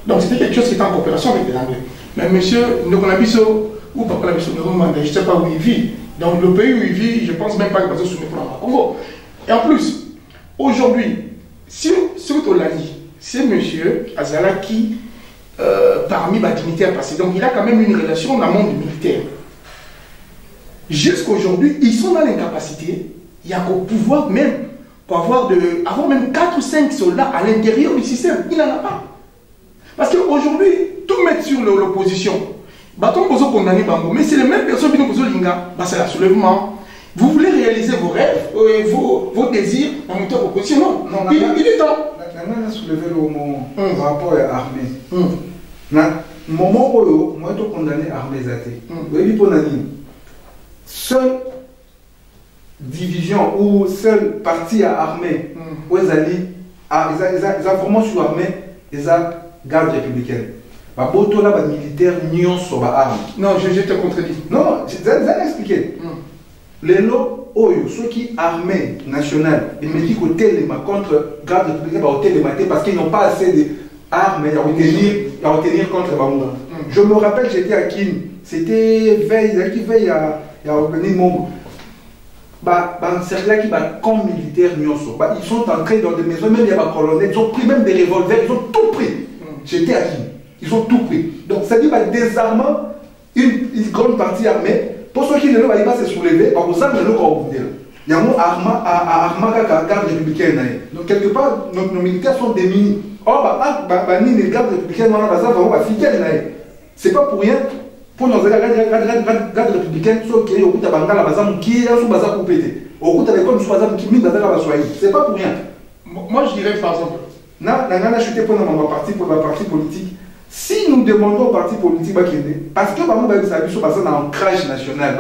Donc c'était quelque chose qui était en coopération avec les Anglais. Mais monsieur Ndokonabiso, ou Papa Labiso, je ne sais pas où il vit. Donc le pays où il vit, je ne pense même pas qu'il va se soumettre pour le Congo. Et en plus, aujourd'hui, surtout l'année, c'est monsieur Azalaki parmi les dignitaires passés. Donc il a quand même une relation dans le monde militaire. Jusqu'aujourd'hui, ils sont dans l'incapacité, il y a qu'au pouvoir même, pour avoir même 4 ou 5 soldats à l'intérieur du système. Il n'en a pas. Parce qu'aujourd'hui, tout mettre sur l'opposition. Bâton Bozo condamné Bango, mais c'est les mêmes personnes qui nous posent l'Inga. C'est le soulèvement. Vous voulez réaliser vos rêves, vos désirs en même temps opposition. Non, il est temps. On a soulevé le rapport à l'armée. Moment où moi, je suis condamné à l'armée. Seule division ou seule partie à armée où ils ont vraiment sur l'armée, ils ont garde républicaine. Les militaires n'y sont pas armes. Non, je te contredis. Non, je vais expliquer. Les lots, ceux qui armée nationale, ils me disent qu'au téléma contre garde républicaine, au téléma parce qu'ils n'ont pas assez d'armes à retenir contre Bamouda. Je me rappelle, j'étais à Kin, c'était veille à. Il y a un membre. C'est là qui va comme militaire ils sont entrés dans des maisons, même il y a des colonels, ils ont pris même des revolvers, ils ont tout pris. J'étais à qui? Ils ont tout pris. Donc ça dit désarmant une grande partie armée. Pour ceux qui ne veulent pas se soulever, par exemple, il y a un arma garde républicaine. Donc quelque part, nos militaires sont démunis. Or, les gardes républicaines, c'est pas pour rien. Pour nos gardes républicains, ceux qui ont c'est pas pour rien. Moi, je dirais par exemple, pour la partie politique, si nous demandons aux partis politiques, parce que nous avons un ancrage national,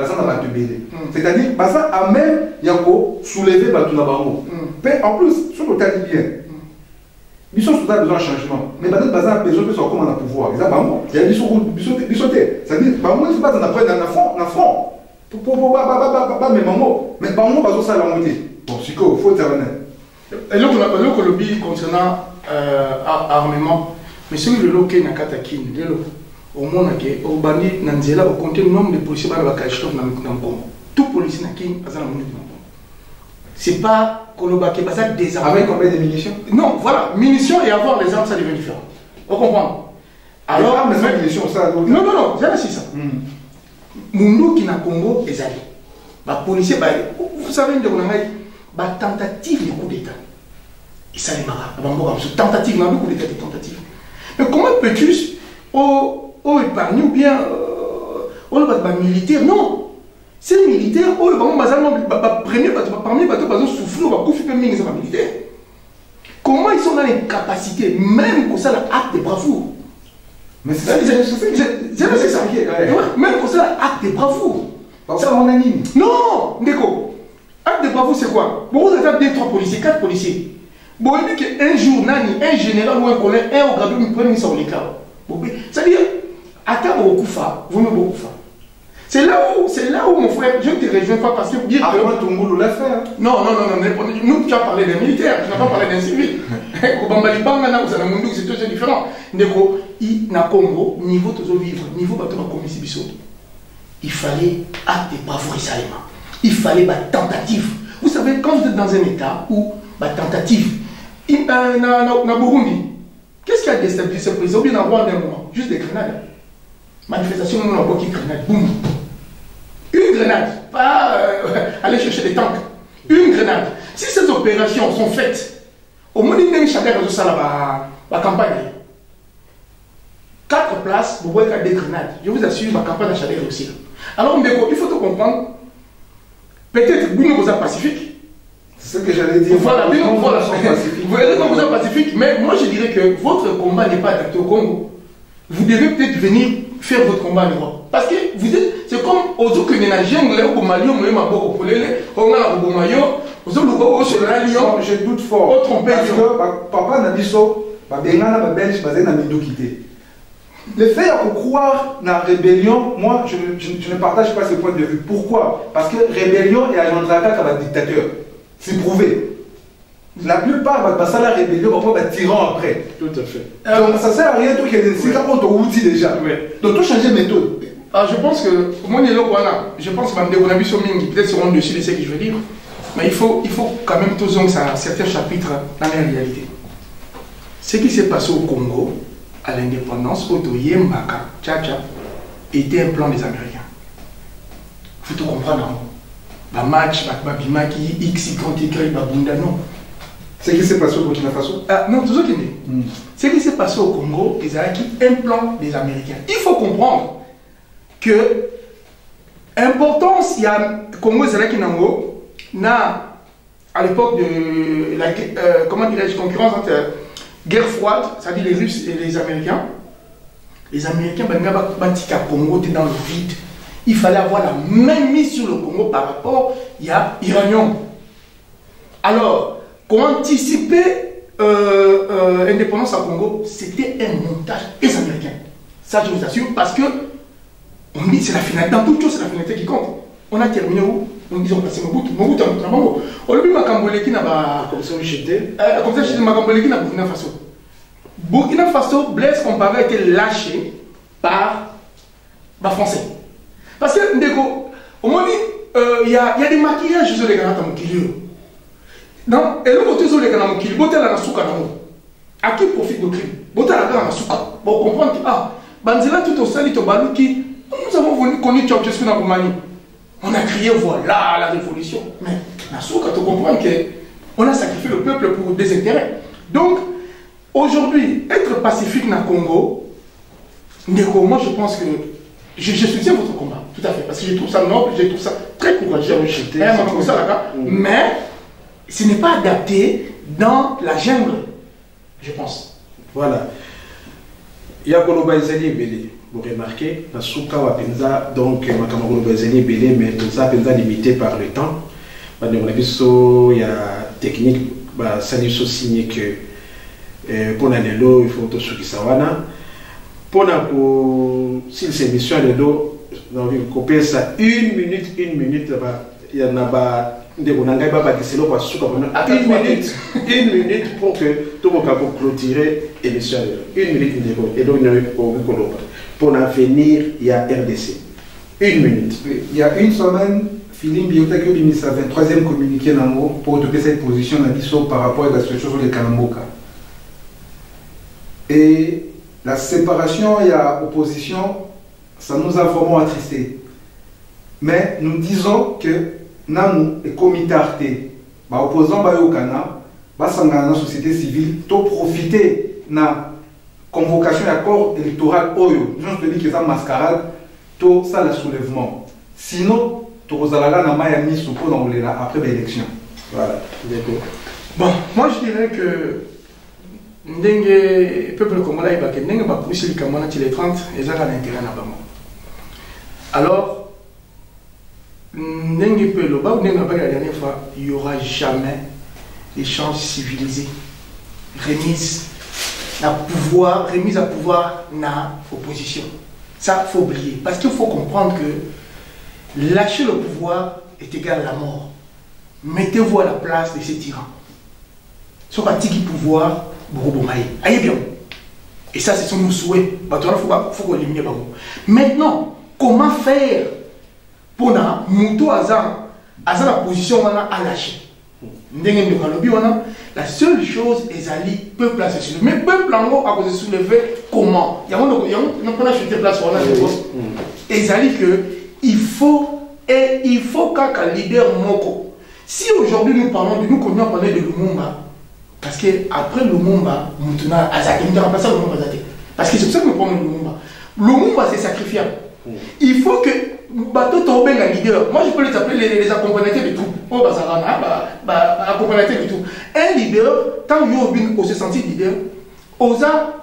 c'est-à-dire que même soulever en plus, sur le temps bien. Ils ont besoin de changement. Mais maintenant, ils ont besoin de comment on a pouvoir. Il y a des choses qui sont c'est-à-dire, il ne faut pas dans front. Mais par moment, ils ont ça à la moitié. Bon, c'est quoi, il faut intervenir. Et là, le lobby concernant armement, mais celui de l'eau qui est Nakatakin, au monde, au Bani, Nanzela, au compte le nombre de policiers dans le Kachitov dans le Congo. Tout policier Nakin, à la monnaie du Congo. C'est pas Kolobaki, c'est ça désarmé. Avec combien de munitions? Non, voilà, munitions et avoir les armes, ça devient différent. Vous comprenez? Alors, mais ça, munitions, ça. Non, c'est ça. Mundo qui na Congo est allé. Les policiers, vous savez, la tentative de coup d'État. Et ça les marre. Tentative, il y a beaucoup d'État de tentative. Mais comment peux-tu épargner ou bien militaire? Non. C'est militaire, comment ils sont dans les capacités, même pour ça, l'acte de bravoure. Mais c'est ça, c'est ça. Même pour ça, l'acte de bravoure. Ça, on anime. Non, Ndeko. Acte de bravoure, c'est quoi? Bon, vous avez 2, 3 policiers, 4 policiers. Bon, il dit qu'un jour, un général ou un colonel, un au gradou, il prend sur les cas. C'est-à-dire, à table au Koufa, vous me beaucoup fa. C'est là où, mon frère, je ne te rejoins pas parce que dire que. Après, ton boulot l'a fait. Non, nous, tu as parlé des militaires, tu n'as pas parlé d'un civil. C'est différent. Ndeko, na Congo, niveau de vivre, niveau de commission, il fallait acte de bravoure salement. Il fallait une tentative. Vous savez, quand vous êtes dans un état où une tentative, na Burundi, qu'est-ce qui a déstabilisé ce président? Bien avoir un moment, juste des grenades. Manifestation, on a beaucoup de grenades. Boum. Une grenade, pas aller chercher des tanks. Une grenade. Si ces opérations sont faites, au moins il y a la campagne. 4 places, vous voyez qu'il y a des grenades. Je vous assure, la campagne a chaleur aussi. Alors, il faut tout comprendre. Peut-être que vous êtes pacifique. C'est ce que j'allais dire. Voilà, vous êtes dans vous pacifique, mais moi je dirais que votre combat n'est pas adapté au Congo. Vous devez peut-être venir faire votre combat en Europe. Parce que vous êtes, c'est comme aux autres que les gens au Mali, je doute fort. Parce que papa n'a dit ça, Belge, Le fait de croire dans la rébellion, moi, je ne partage pas ce point de vue. Pourquoi? Parce que rébellion est agendraka comme un dictateur. C'est prouvé. La plupart va passer à la rébellion, on va tyran après. Tout à fait. Donc ça sert à rien, tout qui est c'est quand on outil déjà. Donc tout changer de méthode. Je pense que, moi, je pense que peut-être seront dessus de ce que je veux dire. Mais il faut quand même tous certains chapitres dans la réalité. Ce qui s'est passé au Congo, à l'indépendance, Otoye Mbaka, Tchacha, était un plan des Américains. Il faut tout comprendre. Le match, Babimaki, X, Y, Babunda, non. Ce qui s'est passé au Burkina Faso? Non, tout ce qui est. Ce qui s'est passé au Congo, c'est un plan des Américains. Il faut comprendre que l'importance, il y a Congo, c'est Nango, à l'époque de la concurrence entre guerre froide, c'est-à-dire les Russes et les Américains. Les Américains, Batika Congo était dans le vide. Il fallait avoir la même mise sur le Congo par rapport à l'Iranien. Alors, pour anticiper l'indépendance au Congo, c'était un montage des Américains. Ça, je vous assure, parce que on dit c'est la finalité. Dans toute chose, c'est la finalité qui compte. On a terminé où? Ils ont passé Mobutu en Trabango. Au début, Makamboleki n'a pas. Comme ça, j'étais. Comme ça, j'étais Makamboleki n'a pas Burkina Faso. Burkina Faso, Blaise Compaoré a été lâché par les Français. Parce que, Ndeko, au moins, il y a des maquillages sur les grands Tamokili. Non, et le côté sur les grands Tamokili, Botel la Nasuka Namo. À qui profite le crime? Botel la Nasuka. Pour comprendre que, Banzela tout au sali, Tobaluki, nous avons connu Tchouchescu dans Roumanie. On a crié, voilà la révolution. Mais, Nasuka, tu comprends qu'on a sacrifié le peuple pour des intérêts. Donc, aujourd'hui, être pacifique dans le Congo, Ndeko, moi je pense que je soutiens votre combat, tout à fait, parce que je trouve ça noble, je trouve ça très courageux. Mais ce n'est pas adapté dans la jungle, je pense. Voilà. Il y a Koloba Ezeli Belé. Vous remarquez, la Souka Wapenza, donc Makamagolo Ezeli Belé, mais tout ça Penza limité par le temps. Il y a technique, ça nous signe que pour l'anelo, il faut tout ce qui s'awana. Pour si c'est mission de dos, on va couper ça une minute, il y en a pas. Une minute pour que tout le monde clôturer l'émission. Une minute et donc pour en finir, il y a RDC. Une minute. Il y a une semaine, Philippe Biotech a mis sa 23e communiqué pour occuper cette position par rapport à la situation sur les Kanamoka. Et la séparation et l'opposition, ça nous a vraiment attristés. Mais nous disons que nous, les comités artés, les opposants au Ghana, la société civile, tout profiter de la convocation d'accords électoral Oyo. Je te dis que ça mascarade, tout ça le soulèvement. Sinon, tout ça là, n'a pas mis sous après l'élection. Voilà. Bon, moi je dirais que le peuple congolais va pousser les Camerounais les 30 et ça a l'intérêt à Bamo. Alors, la dernière fois, il n'y aura jamais d'échange civilisé, remise à pouvoir dans l'opposition. Ça, il faut oublier. Parce qu'il faut comprendre que lâcher le pouvoir est égal à la mort. Mettez-vous à la place de ces tyrans. Soit pas tiki pouvoir, aïe bien. Et ça, c'est son souhait. Il faut qu'on élimine. Maintenant, comment faire pour na Mouto Azan la position à lâcher? La seule chose est d'aller peuple à se soulever. Mais peuple en haut à se soulever comment? Il y a pas chuté place pour la et d'aller que il faut qu'un leader moko. Si aujourd'hui nous parlons de nous qu'on a parlé de Lumumba, parce que après Lumumba, maintenant Azaki, nous remplaçons Lumumba Azaki. Parce que c'est pour ça que nous parlons de Lumumba. Lumumba c'est sacrifiable. Il faut que bateau tombe un leader. Moi je peux les appeler les accompagnateurs de tout. Accompagnateurs de tout. Un leader, tant qu'on se sentit leader, osa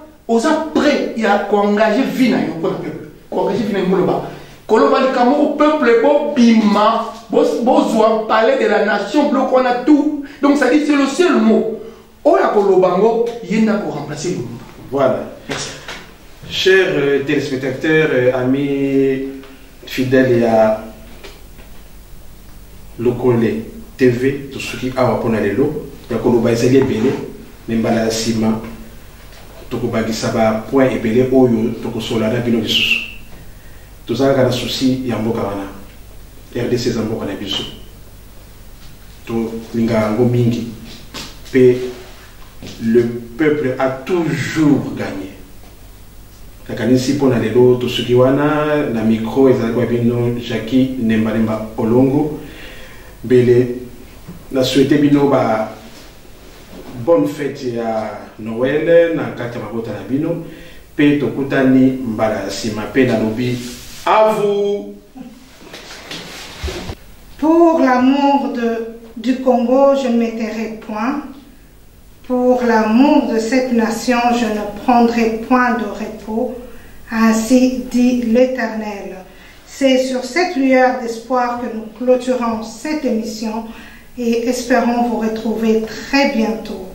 prêt il y a qu'engager vie dans le peuple. Qu'engager vie dans le bas. Koloba le Cameroun, peuple bon bima, besoin parler de la nation, bloc on a tout. Donc ça dit c'est le seul mot. Oya Kolobango, il y en a pour remplacer le monde. Voilà. Merci. Chers téléspectateurs, amis fidèles à Lokole TV, tout ce qui a à Ponalelo, il y a Koloba Ezeli Belé, Membala Sima, Tokoba Gisaba, Point et Belé, Oyo, Tokosolana, Bino Gissus. Tout ça, il y a un souci, il y a un Bokarana. RDC Zambo Kanabisu. Tout Linga Ngomingi. Le peuple a toujours gagné. La kanisi pour Nalelo, tout ce qui wana, na micro, Ezalabino, Jackie, Nemba Olongo. Bele, na souhaité bino ba bonne fête à Noël, na kata mabota na bino, pe tokutani mbala sima pe na lobi. À vous. Pour l'amour du Congo, je ne m'étairai point. Pour l'amour de cette nation, je ne prendrai point de repos. Ainsi dit l'Éternel. C'est sur cette lueur d'espoir que nous clôturons cette émission et espérons vous retrouver très bientôt.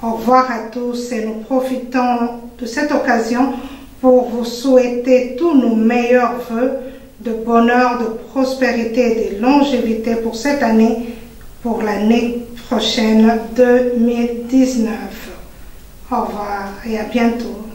Au revoir à tous et nous profitons de cette occasion pour vous souhaiter tous nos meilleurs vœux de bonheur, de prospérité et de longévité pour cette année, pour l'année prochaine 2019. Au revoir et à bientôt.